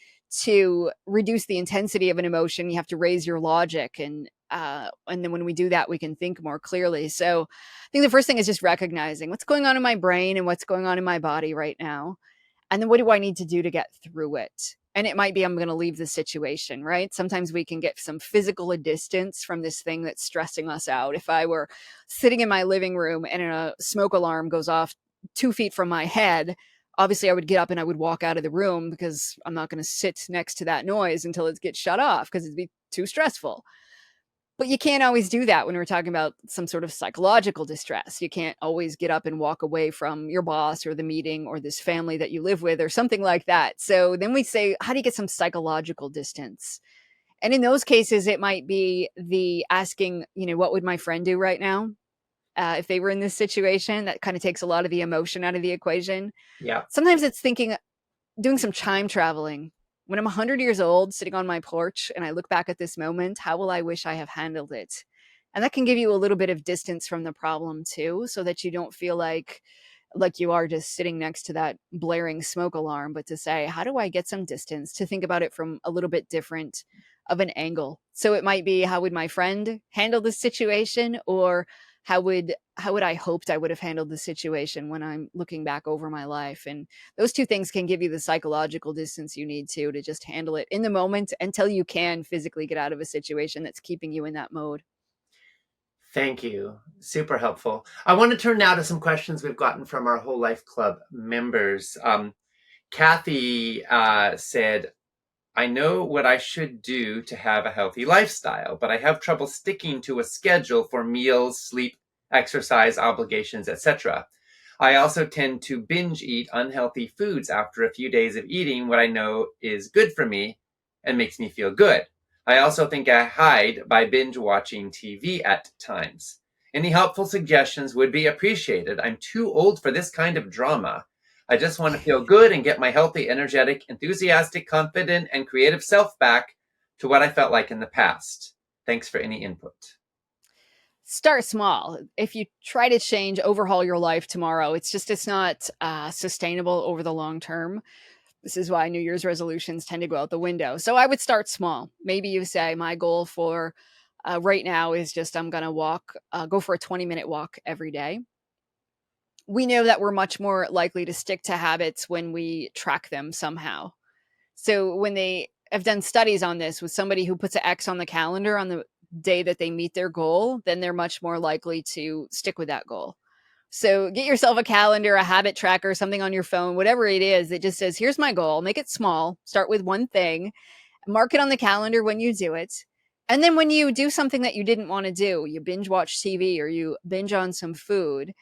[SPEAKER 2] to reduce the intensity of an emotion, you have to raise your logic. And then when we do that, we can think more clearly. So I think the first thing is just recognizing what's going on in my brain and what's going on in my body right now. And then what do I need to do to get through it? And it might be, I'm going to leave the situation, right? Sometimes we can get some physical distance from this thing that's stressing us out. If I were sitting in my living room and a smoke alarm goes off 2 feet from my head, obviously I would get up and I would walk out of the room, because I'm not going to sit next to that noise until it gets shut off, because it'd be too stressful. But you can't always do that when we're talking about some sort of psychological distress. You can't always get up and walk away from your boss or the meeting or this family that you live with or something like that. So then we say, how do you get some psychological distance? And in those cases, it might be the asking, what would my friend do right now? If they were in this situation, that kind of takes a lot of the emotion out of the equation.
[SPEAKER 1] Yeah.
[SPEAKER 2] Sometimes it's thinking, doing some time traveling. When I'm 100 years old, sitting on my porch, and I look back at this moment, how will I wish I have handled it? And that can give you a little bit of distance from the problem too, so that you don't feel like you are just sitting next to that blaring smoke alarm, but to say, how do I get some distance, to think about it from a little bit different of an angle. So it might be, how would my friend handle this situation, or how would I hoped I would have handled the situation when I'm looking back over my life? And those two things can give you the psychological distance you need to just handle it in the moment until you can physically get out of a situation that's keeping you in that mode.
[SPEAKER 1] Thank you. Super helpful. I want to turn now to some questions we've gotten from our Whole Life Club members. Kathy said, I know what I should do to have a healthy lifestyle, but I have trouble sticking to a schedule for meals, sleep, exercise, obligations, etc. I also tend to binge eat unhealthy foods after a few days of eating what I know is good for me and makes me feel good. I also think I hide by binge watching TV at times. Any helpful suggestions would be appreciated. I'm too old for this kind of drama. I just want to feel good and get my healthy, energetic, enthusiastic, confident, and creative self back to what I felt like in the past. Thanks for any input.
[SPEAKER 2] Start small. If you try to overhaul your life tomorrow, it's not sustainable over the long term. This is why New Year's resolutions tend to go out the window. So I would start small. Maybe you say, my goal for right now is just, I'm going to go for a 20-minute walk every day. We know that we're much more likely to stick to habits when we track them somehow. So when they have done studies on this, with somebody who puts an X on the calendar on the day that they meet their goal, then they're much more likely to stick with that goal. So get yourself a calendar, a habit tracker, something on your phone, whatever it is that just says, here's my goal. Make it small. Start with one thing. Mark it on the calendar when you do it. And then when you do something that you didn't want to do, you binge watch TV or you binge on some food,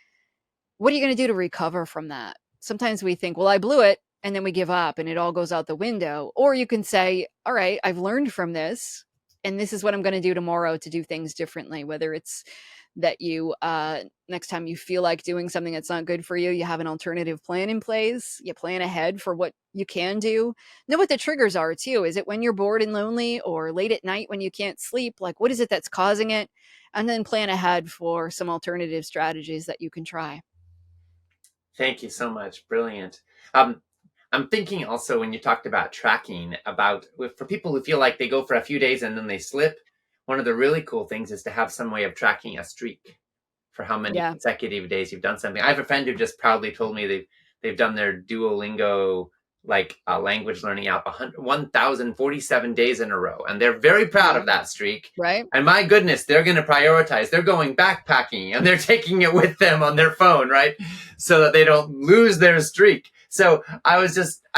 [SPEAKER 2] what are you going to do to recover from that? Sometimes we think, well, I blew it, and then we give up and it all goes out the window. Or you can say, all right, I've learned from this, and this is what I'm going to do tomorrow to do things differently. Whether it's that you, next time you feel like doing something that's not good for you, you have an alternative plan in place. You plan ahead for what you can do. Know what the triggers are too. Is it when you're bored and lonely, or late at night when you can't sleep? Like, what is it that's causing it? And then plan ahead for some alternative strategies that you can try.
[SPEAKER 1] Thank you so much. Brilliant. I'm thinking also, when you talked about tracking, about for people who feel like they go for a few days and then they slip, one of the really cool things is to have some way of tracking a streak for how many
[SPEAKER 2] Yeah.
[SPEAKER 1] consecutive days you've done something. I have a friend who just proudly told me they've done their Duolingo language learning app 1,047 days in a row, and they're very proud of that streak.
[SPEAKER 2] Right.
[SPEAKER 1] And my goodness, they're going to prioritize. They're going backpacking and they're taking it with them on their phone, right? So that they don't lose their streak. So I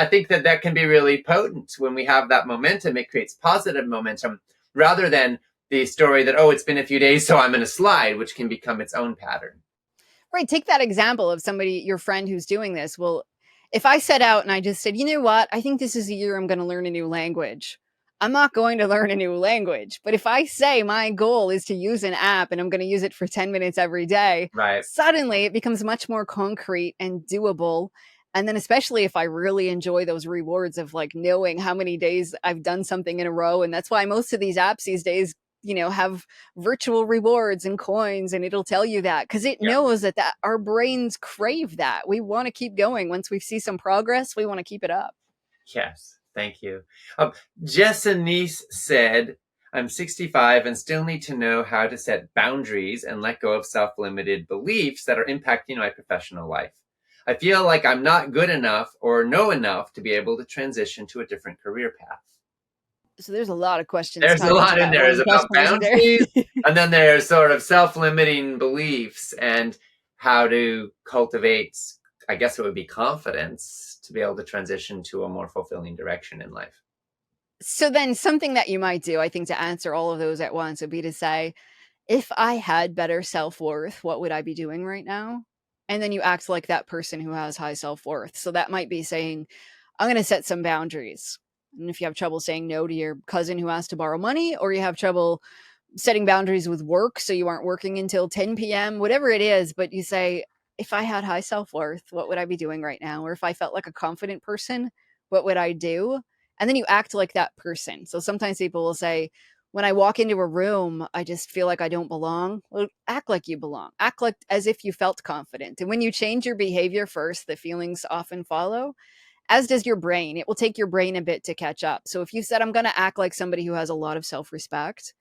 [SPEAKER 1] think that can be really potent when we have that momentum. It creates positive momentum rather than the story that, oh, it's been a few days, so I'm going to slide, which can become its own pattern.
[SPEAKER 2] Right. Take that example of somebody, your friend who's doing this. Well, if I set out and I just said, you know what, I think this is the year I'm going to learn a new language. I'm not going to learn a new language. But if I say my goal is to use an app and I'm going to use it for 10 minutes every day,
[SPEAKER 1] right,
[SPEAKER 2] suddenly it becomes much more concrete and doable. And then especially if I really enjoy those rewards of like knowing how many days I've done something in a row. And that's why most of these apps these days, have virtual rewards and coins, and it'll tell you that, because it knows that our brains crave that. We want to keep going. Once we see some progress, we want to keep it up.
[SPEAKER 1] Yes, thank you. Jessenice said, I'm 65 and still need to know how to set boundaries and let go of self-limited beliefs that are impacting my professional life. I feel like I'm not good enough or know enough to be able to transition to a different career path.
[SPEAKER 2] So there's a lot of questions
[SPEAKER 1] There's a
[SPEAKER 2] tied into
[SPEAKER 1] lot in
[SPEAKER 2] that
[SPEAKER 1] there.
[SPEAKER 2] one
[SPEAKER 1] There's about
[SPEAKER 2] question, isn't there?
[SPEAKER 1] boundaries, and then there's sort of self-limiting beliefs and how to cultivate, I guess it would be confidence to be able to transition to a more fulfilling direction in life.
[SPEAKER 2] So then something that you might do, I think, to answer all of those at once would be to say, if I had better self-worth, what would I be doing right now? And then you act like that person who has high self-worth. So that might be saying, I'm going to set some boundaries. And if you have trouble saying no to your cousin who asked to borrow money, or you have trouble setting boundaries with work, so you aren't working until 10 p.m., whatever it is, but you say, if I had high self-worth, what would I be doing right now? Or if I felt like a confident person, what would I do? And then you act like that person. So sometimes people will say, when I walk into a room, I just feel like I don't belong. Well, act like you belong. Act like as if you felt confident. And when you change your behavior first, the feelings often follow, as does your brain. It will take your brain a bit to catch up. So if you said, I'm going to act like somebody who has a lot of self respect,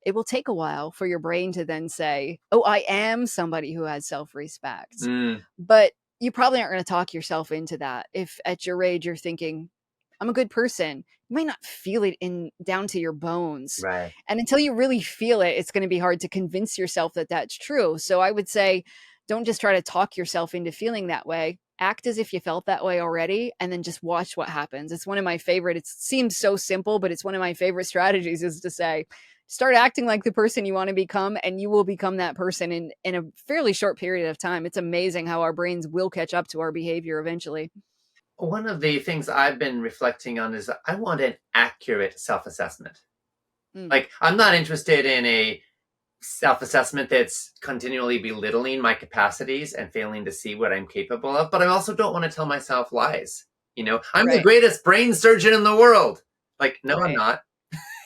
[SPEAKER 2] it will take a while for your brain to then say, oh, I am somebody who has self respect. But you probably aren't going to talk yourself into that. If at your age you're thinking, I'm a good person, you might not feel it in down to your bones.
[SPEAKER 1] Right.
[SPEAKER 2] And until you really feel it, it's going to be hard to convince yourself that that's true. So I would say, don't just try to talk yourself into feeling that way. Act as if you felt that way already, and then just watch what happens. It's one of my favorite. It seems so simple, but it's one of my favorite strategies is to say, start acting like the person you want to become, and you will become that person in a fairly short period of time. It's amazing how our brains will catch up to our behavior eventually.
[SPEAKER 1] One of the things I've been reflecting on is that I want an accurate self-assessment.
[SPEAKER 2] Mm,
[SPEAKER 1] Like, I'm not interested in a self-assessment that's continually belittling my capacities and failing to see what I'm capable of, but I also don't want to tell myself lies. I'm the
[SPEAKER 2] right,
[SPEAKER 1] greatest brain surgeon in the world. Like, no, I'm
[SPEAKER 2] right.
[SPEAKER 1] not.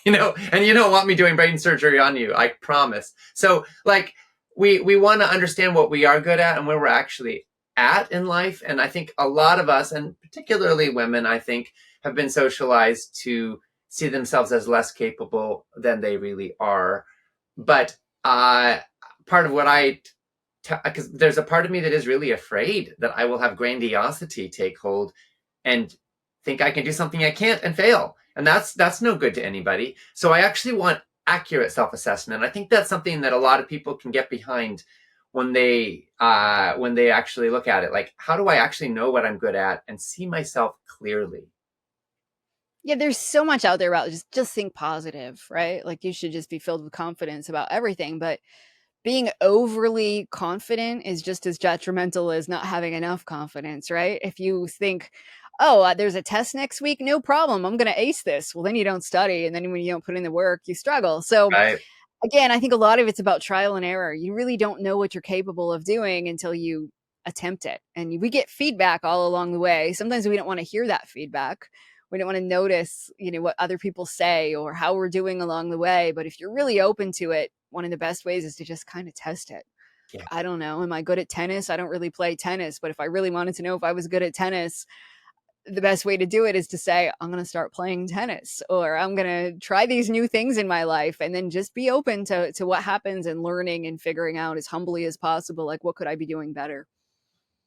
[SPEAKER 1] And you don't want me doing brain surgery on you, I promise. So, like, we want to understand what we are good at and where we're actually at in life. And I think a lot of us, and particularly women, I think, have been socialized to see themselves as less capable than they really are. But part of what because there's a part of me that is really afraid that I will have grandiosity take hold and think I can do something I can't and fail. And that's no good to anybody. So I actually want accurate self-assessment. I think that's something that a lot of people can get behind when they actually look at it. Like, how do I actually know what I'm good at and see myself clearly?
[SPEAKER 2] Yeah, there's so much out there about just think positive, right? Like you should just be filled with confidence about everything. But being overly confident is just as detrimental as not having enough confidence, right? If you think, oh, there's a test next week, no problem, I'm going to ace this. Well, then you don't study. And then when you don't put in the work, you struggle. So,
[SPEAKER 1] Right?
[SPEAKER 2] again, I think a lot of it's about trial and error. You really don't know what you're capable of doing until you attempt it. And we get feedback all along the way. Sometimes we don't want to hear that feedback. We don't want to notice, what other people say or how we're doing along the way. But if you're really open to it, one of the best ways is to just kind of test it.
[SPEAKER 1] Yeah.
[SPEAKER 2] I don't know. Am I good at tennis? I don't really play tennis, but if I really wanted to know if I was good at tennis, the best way to do it is to say, I'm going to start playing tennis, or I'm going to try these new things in my life, and then just be open to what happens and learning and figuring out as humbly as possible, like, what could I be doing better?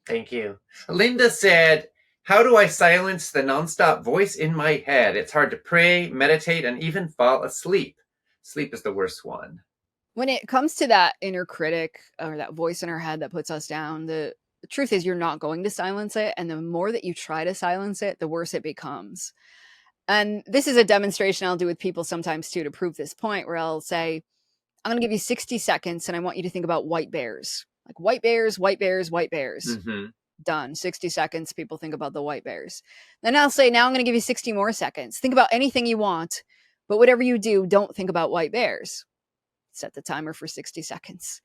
[SPEAKER 1] Thank you. Linda said, how do I silence the nonstop voice in my head? It's hard to pray, meditate, and even fall asleep. Sleep is the worst one.
[SPEAKER 2] When it comes to that inner critic or that voice in our head that puts us down, the truth is you're not going to silence it. And the more that you try to silence it, the worse it becomes. And this is a demonstration I'll do with people sometimes too to prove this point, where I'll say, I'm going to give you 60 seconds and I want you to think about white bears. Like white bears, white bears, white bears.
[SPEAKER 1] Mm-hmm.
[SPEAKER 2] Done. 60 seconds, people think about the white bears. Then I'll say, now I'm going to give you 60 more seconds. Think about anything you want, but whatever you do, don't think about white bears. Set the timer for 60 seconds.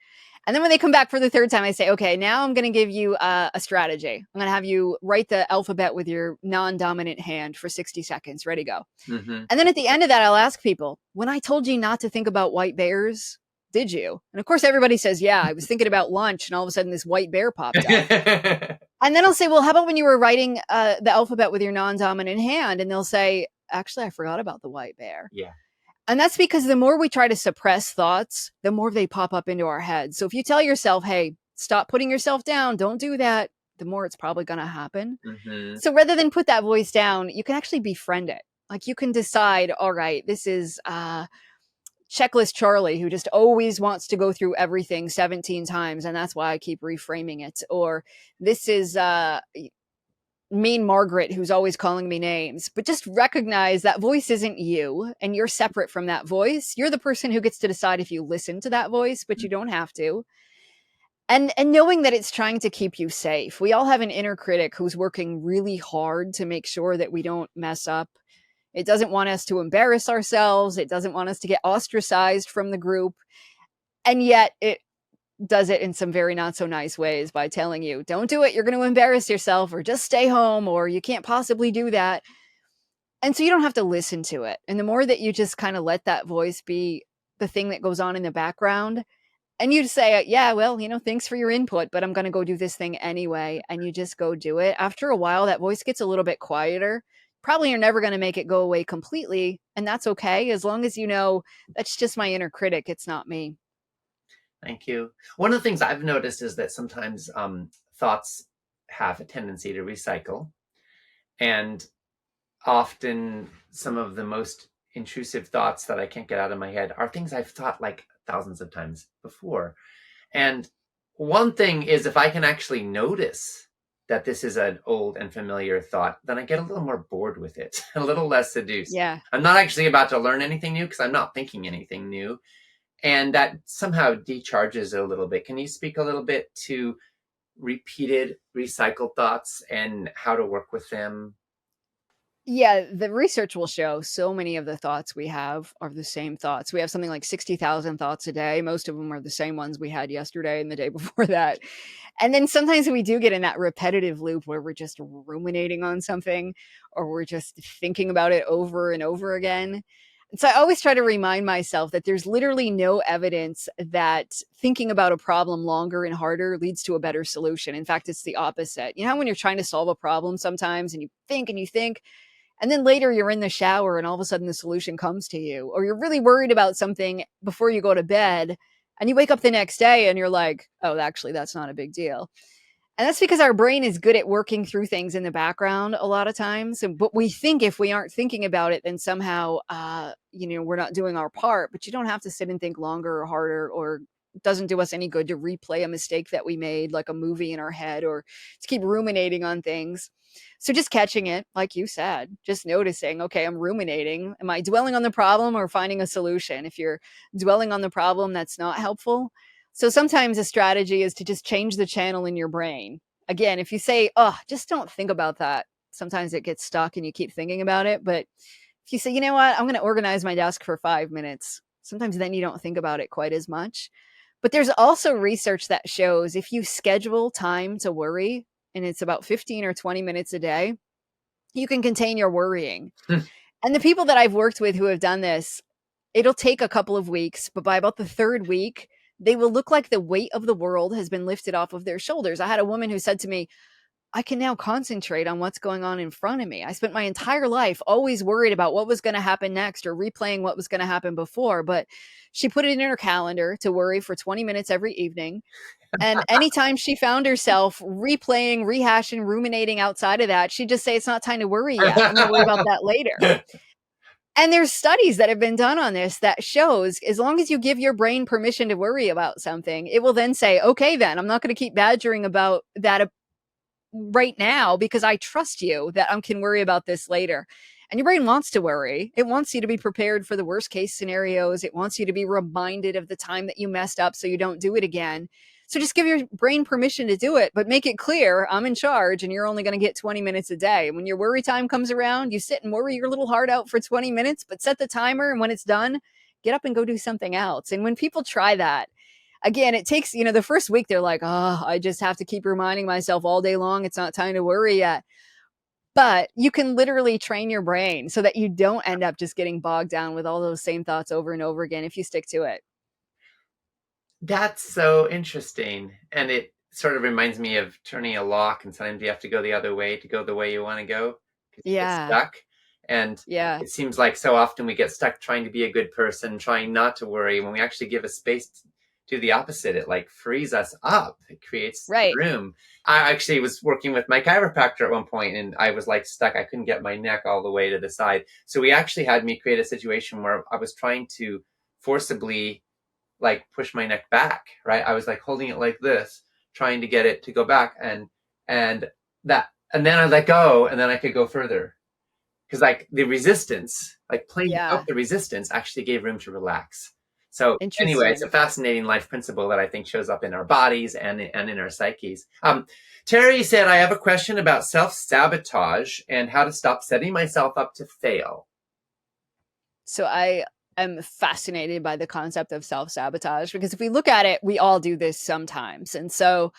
[SPEAKER 2] And then when they come back for the third time, I say, okay, now I'm going to give you a strategy. I'm going to have you write the alphabet with your non-dominant hand for 60 seconds. Ready, go.
[SPEAKER 1] Mm-hmm.
[SPEAKER 2] And then at the end of that, I'll ask people, when I told you not to think about white bears, did you? And of course, everybody says, yeah, I was thinking about lunch and all of a sudden this white bear popped up. And then I'll say, well, how about when you were writing the alphabet with your non-dominant hand? And they'll say, actually, I forgot about the white bear.
[SPEAKER 1] Yeah.
[SPEAKER 2] And that's because the more we try to suppress thoughts, the more they pop up into our heads. So if you tell yourself, hey, stop putting yourself down, don't do that, the more it's probably going to happen.
[SPEAKER 1] Mm-hmm.
[SPEAKER 2] So rather than put that voice down, you can actually befriend it. Like you can decide, all right, this is checklist Charlie who just always wants to go through everything 17 times, and that's why I keep reframing it. Or this is mean Margaret who's always calling me names. But just recognize that voice isn't you, and you're separate from that voice. You're the person who gets to decide if you listen to that voice, but you don't have to. And knowing that it's trying to keep you safe. We all have an inner critic who's working really hard to make sure that we don't mess up. It doesn't want us to embarrass ourselves. It doesn't want us to get ostracized from the group. And yet it does it in some very not so nice ways by telling you, don't do it. You're going to embarrass yourself, or just stay home, or you can't possibly do that. And so you don't have to listen to it. And the more that you just kind of let that voice be the thing that goes on in the background, and you say, yeah, well, thanks for your input, but I'm going to go do this thing anyway. And you just go do it. After a while, that voice gets a little bit quieter. Probably you're never going to make it go away completely. And that's okay. As long as you know that's just my inner critic. It's not me.
[SPEAKER 1] Thank you. One of the things I've noticed is that sometimes thoughts have a tendency to recycle. And often some of the most intrusive thoughts that I can't get out of my head are things I've thought like thousands of times before. And one thing is, if I can actually notice that this is an old and familiar thought, then I get a little more bored with it, a little less seduced.
[SPEAKER 2] Yeah.
[SPEAKER 1] I'm not actually about to learn anything new because I'm not thinking anything new. And that somehow decharges it a little bit. Can you speak a little bit to repeated, recycled thoughts and how to work with them?
[SPEAKER 2] Yeah, the research will show so many of the thoughts we have are the same thoughts. We have something like 60,000 thoughts a day. Most of them are the same ones we had yesterday and the day before that. And then sometimes we do get in that repetitive loop where we're just ruminating on something, or we're just thinking about it over and over again. And so I always try to remind myself that there's literally no evidence that thinking about a problem longer and harder leads to a better solution. In fact, it's the opposite. You know how when you're trying to solve a problem sometimes and you think, and then later you're in the shower and all of a sudden the solution comes to you, or you're really worried about something before you go to bed and you wake up the next day and you're like, oh, actually, that's not a big deal. And that's because our brain is good at working through things in the background a lot of times. But we think if we aren't thinking about it, then somehow, we're not doing our part. But you don't have to sit and think longer or harder, or it doesn't do us any good to replay a mistake that we made, like a movie in our head, or to keep ruminating on things. So just catching it, like you said, just noticing, okay, I'm ruminating. Am I dwelling on the problem or finding a solution? If you're dwelling on the problem, that's not helpful. So sometimes a strategy is to just change the channel in your brain. Again, if you say, oh, just don't think about that, sometimes it gets stuck and you keep thinking about it. But if you say, you know what, I'm going to organize my desk for 5 minutes, sometimes then you don't think about it quite as much. But there's also research that shows if you schedule time to worry, and it's about 15 or 20 minutes a day, you can contain your worrying. And the people that I've worked with who have done this, it'll take a couple of weeks, but by about the third week, they will look like the weight of the world has been lifted off of their shoulders. I had a woman who said to me, I can now concentrate on what's going on in front of me. I spent my entire life always worried about what was going to happen next or replaying what was going to happen before. But she put it in her calendar to worry for 20 minutes every evening. And anytime she found herself replaying, rehashing, ruminating outside of that, she'd just say, it's not time to worry yet. I'm going to worry about that later. And there's studies that have been done on this that shows as long as you give your brain permission to worry about something, it will then say, okay, then I'm not going to keep badgering about that right now because I trust you that I can worry about this later. And your brain wants to worry. It wants you to be prepared for the worst case scenarios. It wants you to be reminded of the time that you messed up so you don't do it again. So just give your brain permission to do it, but make it clear I'm in charge and you're only going to get 20 minutes a day. When your worry time comes around, you sit and worry your little heart out for 20 minutes, but set the timer. And when it's done, get up and go do something else. And when people try that, again, it takes, the first week they're like, oh, I just have to keep reminding myself all day long. It's not time to worry yet. But you can literally train your brain so that you don't end up just getting bogged down with all those same thoughts over and over again if you stick to it.
[SPEAKER 1] That's so interesting. And it sort of reminds me of turning a lock, and sometimes you have to go the other way to go the way you want to go because you get
[SPEAKER 2] Yeah.
[SPEAKER 1] stuck. And
[SPEAKER 2] Yeah.
[SPEAKER 1] it seems like so often we get stuck trying to be a good person, trying not to worry when we actually give a space do the opposite. It like frees us up. It creates
[SPEAKER 2] Right.
[SPEAKER 1] room. I actually was working with my chiropractor at one point, and I was like stuck. I couldn't get my neck all the way to the side. So he actually had me create a situation where I was trying to forcibly like push my neck back, right? I was like holding it like this, trying to get it to go back, and that, and then I let go, and then I could go further. Because like the resistance, like playing
[SPEAKER 2] Yeah.
[SPEAKER 1] out the resistance actually gave room to relax. So anyway, it's a
[SPEAKER 2] Interesting.
[SPEAKER 1] fascinating life principle that I think shows up in our bodies and in our psyches. Terry said, I have a question about self-sabotage and how to stop setting myself up to fail.
[SPEAKER 2] So I am fascinated by the concept of self-sabotage, because if we look at it, we all do this sometimes. And so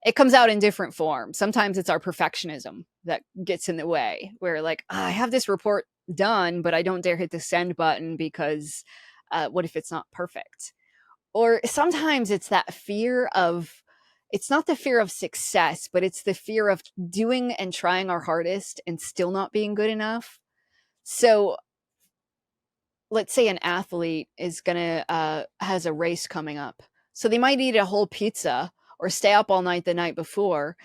[SPEAKER 2] it comes out in different forms. Sometimes it's our perfectionism that gets in the way, where like, I have this report done, but I don't dare hit the send button because what if it's not perfect? Or sometimes it's that fear of, it's not the fear of success, but it's the fear of doing and trying our hardest and still not being good enough. So let's say an athlete is gonna has a race coming up, so they might eat a whole pizza or stay up all night the night before,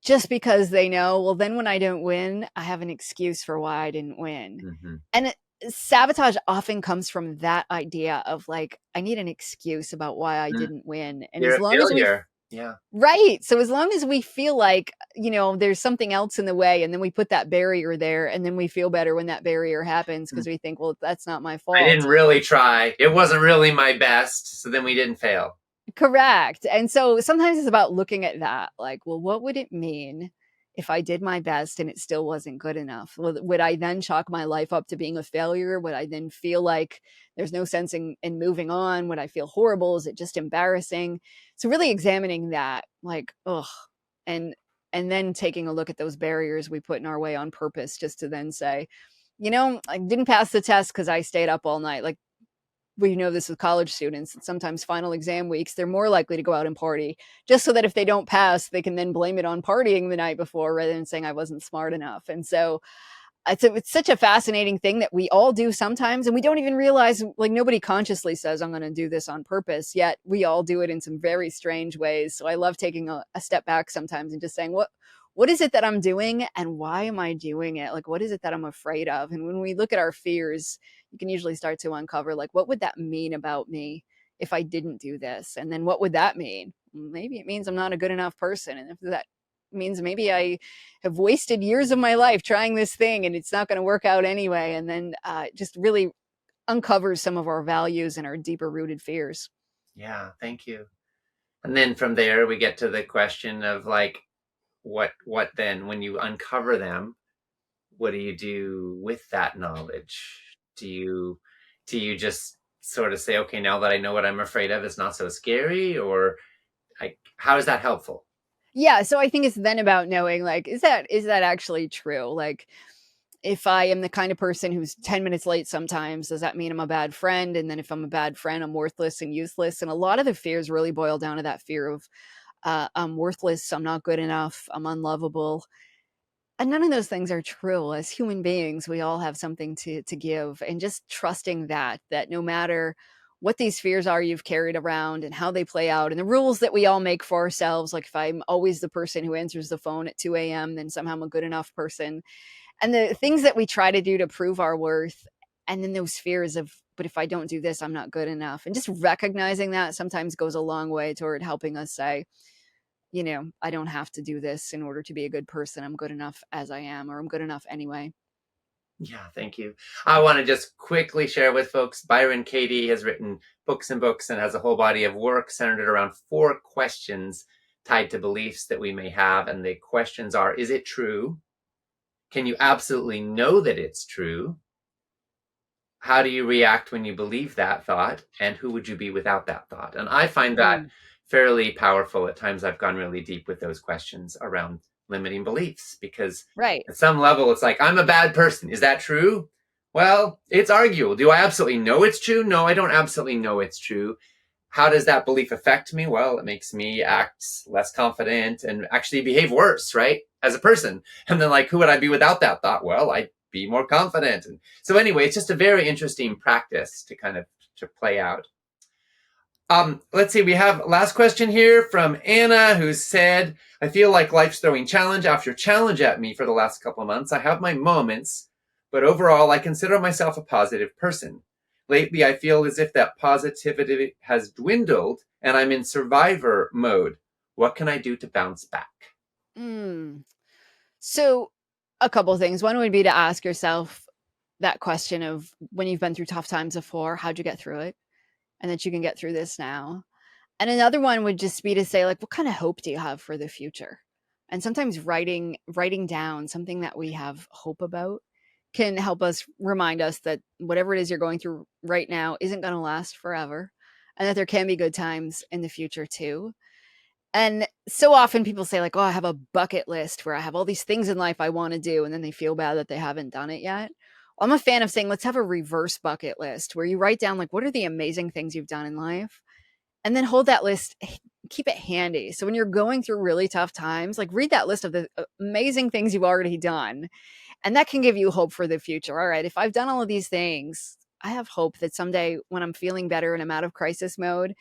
[SPEAKER 2] just because they know, well, then when I don't win, I have an excuse for why I didn't win.
[SPEAKER 1] Mm-hmm.
[SPEAKER 2] And sabotage often comes from that idea of like, I need an excuse about why I didn't win. And
[SPEAKER 1] You're
[SPEAKER 2] as
[SPEAKER 1] a
[SPEAKER 2] long as we
[SPEAKER 1] failure. Yeah.
[SPEAKER 2] right. So as long as we feel like, there's something else in the way, and then we put that barrier there, and then we feel better when that barrier happens because we think, well, that's not my
[SPEAKER 1] I
[SPEAKER 2] fault.
[SPEAKER 1] didn't really try. It wasn't really my best. So then we didn't fail.
[SPEAKER 2] Correct. And so sometimes it's about looking at that, like, well, what would it mean if I did my best and it still wasn't good enough? Would I then chalk my life up to being a failure? Would I then feel like there's no sense in moving on? Would I feel horrible? Is it just embarrassing? So really examining that, like, ugh, and and then taking a look at those barriers we put in our way on purpose, just to then say, I didn't pass the test because I stayed up all night. Like, we know this with college students, and sometimes final exam weeks, they're more likely to go out and party, just so that if they don't pass, they can then blame it on partying the night before rather than saying I wasn't smart enough. And so it's such a fascinating thing that we all do sometimes, and we don't even realize, like, nobody consciously says I'm going to do this on purpose, yet we all do it in some very strange ways. So I love taking a step back sometimes and just saying, what is it that I'm doing, and why am I doing it? Like, what is it that I'm afraid of? And when we look at our fears, you can usually start to uncover, like, what would that mean about me if I didn't do this? And then what would that mean? Maybe it means I'm not a good enough person. And if that means maybe I have wasted years of my life trying this thing and it's not going to work out anyway. And then just really uncovers some of our values and our deeper rooted fears.
[SPEAKER 1] Yeah. Thank you. And then from there, we get to the question of like, what then when you uncover them, what do you do with that knowledge? Do you just sort of say, okay, now that I know what I'm afraid of, it's not so scary? Or like, how is that helpful?
[SPEAKER 2] Yeah, so I think it's then about knowing, like, is that actually true? Like, if I am the kind of person who's 10 minutes late sometimes, does that mean I'm a bad friend? And then if I'm a bad friend, I'm worthless and useless. And a lot of the fears really boil down to that fear of I'm worthless, I'm not good enough, I'm unlovable. And none of those things are true. As human beings, we all have something to give. And just trusting that no matter what these fears are you've carried around and how they play out, and the rules that we all make for ourselves, like if I'm always the person who answers the phone at 2 a.m., then somehow I'm a good enough person. And the things that we try to do to prove our worth, and then those fears of, but if I don't do this, I'm not good enough. And just recognizing that sometimes goes a long way toward helping us say, I don't have to do this in order to be a good person. I'm good enough as I am, or I'm good enough anyway.
[SPEAKER 1] Yeah, thank you. I want to just quickly share with folks, Byron Katie has written books and books and has a whole body of work centered around 4 questions tied to beliefs that we may have. And the questions are, is it true? Can you absolutely know that it's true? How do you react when you believe that thought? And who would you be without that thought? And I find that fairly powerful. At times I've gone really deep with those questions around limiting beliefs, because
[SPEAKER 2] Right.
[SPEAKER 1] at some level it's like, I'm a bad person. Is that true? Well, it's arguable. Do I absolutely know it's true? No, I don't absolutely know it's true. How does that belief affect me? Well, it makes me act less confident and actually behave worse, right? As a person. And then like, who would I be without that thought? Well, I'd be more confident. And so anyway, it's just a very interesting practice to kind of to play out. Let's see. We have last question here from Anna, who said, I feel like life's throwing challenge after challenge at me for the last couple of months. I have my moments, but overall, I consider myself a positive person. Lately, I feel as if that positivity has dwindled and I'm in survivor mode. What can I do to bounce back?
[SPEAKER 2] So, a couple things. One would be to ask yourself that question of when you've been through tough times before, how'd you get through it? And that you can get through this now. And another one would just be to say, like, what kind of hope do you have for the future? And sometimes writing down something that we have hope about can help us remind us that whatever it is you're going through right now isn't going to last forever, and that there can be good times in the future too. And so often people say, like, oh, I have a bucket list where I have all these things in life I want to do, and then they feel bad that they haven't done it yet. Well, I'm a fan of saying, let's have a reverse bucket list where you write down, like, what are the amazing things you've done in life? And then hold that list, keep it handy. So when you're going through really tough times, like, read that list of the amazing things you've already done. And that can give you hope for the future. All right, if I've done all of these things, I have hope that someday when I'm feeling better and I'm out of crisis mode,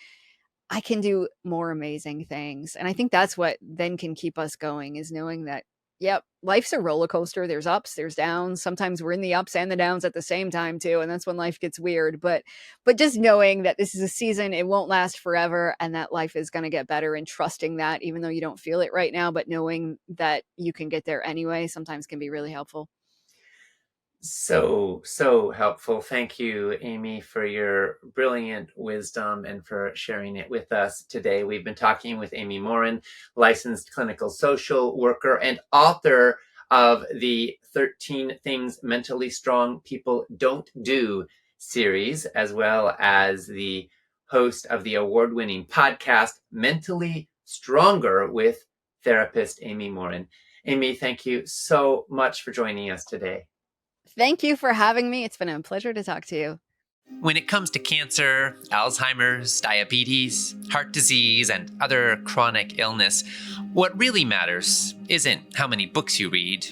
[SPEAKER 2] I can do more amazing things. And I think that's what then can keep us going, is knowing that, yep, life's a roller coaster. There's ups, there's downs. Sometimes we're in the ups and the downs at the same time too. And that's when life gets weird. But just knowing that this is a season, it won't last forever, and that life is going to get better, and trusting that even though you don't feel it right now, but knowing that you can get there anyway, sometimes can be really helpful.
[SPEAKER 1] So helpful. Thank you, Amy, for your brilliant wisdom and for sharing it with us today. We've been talking with Amy Morin, licensed clinical social worker and author of the 13 Things Mentally Strong People Don't Do series, as well as the host of the award-winning podcast, Mentally Stronger, with therapist Amy Morin. Amy, thank you so much for joining us today.
[SPEAKER 2] Thank you for having me. It's been a pleasure to talk to you.
[SPEAKER 1] When it comes to cancer, Alzheimer's, diabetes, heart disease, and other chronic illness, what really matters isn't how many books you read,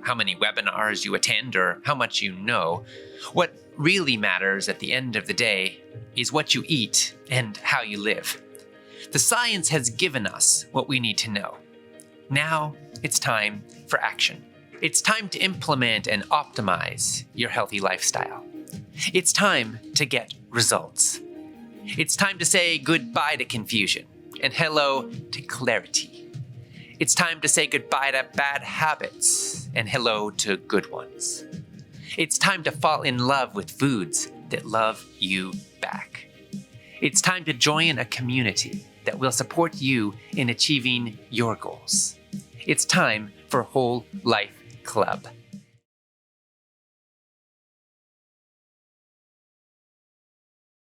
[SPEAKER 1] how many webinars you attend, or how much you know. What really matters at the end of the day is what you eat and how you live. The science has given us what we need to know. Now it's time for action. It's time to implement and optimize your healthy lifestyle. It's time to get results. It's time to say goodbye to confusion and hello to clarity. It's time to say goodbye to bad habits and hello to good ones. It's time to fall in love with foods that love you back. It's time to join a community that will support you in achieving your goals. It's time for Whole Life Club.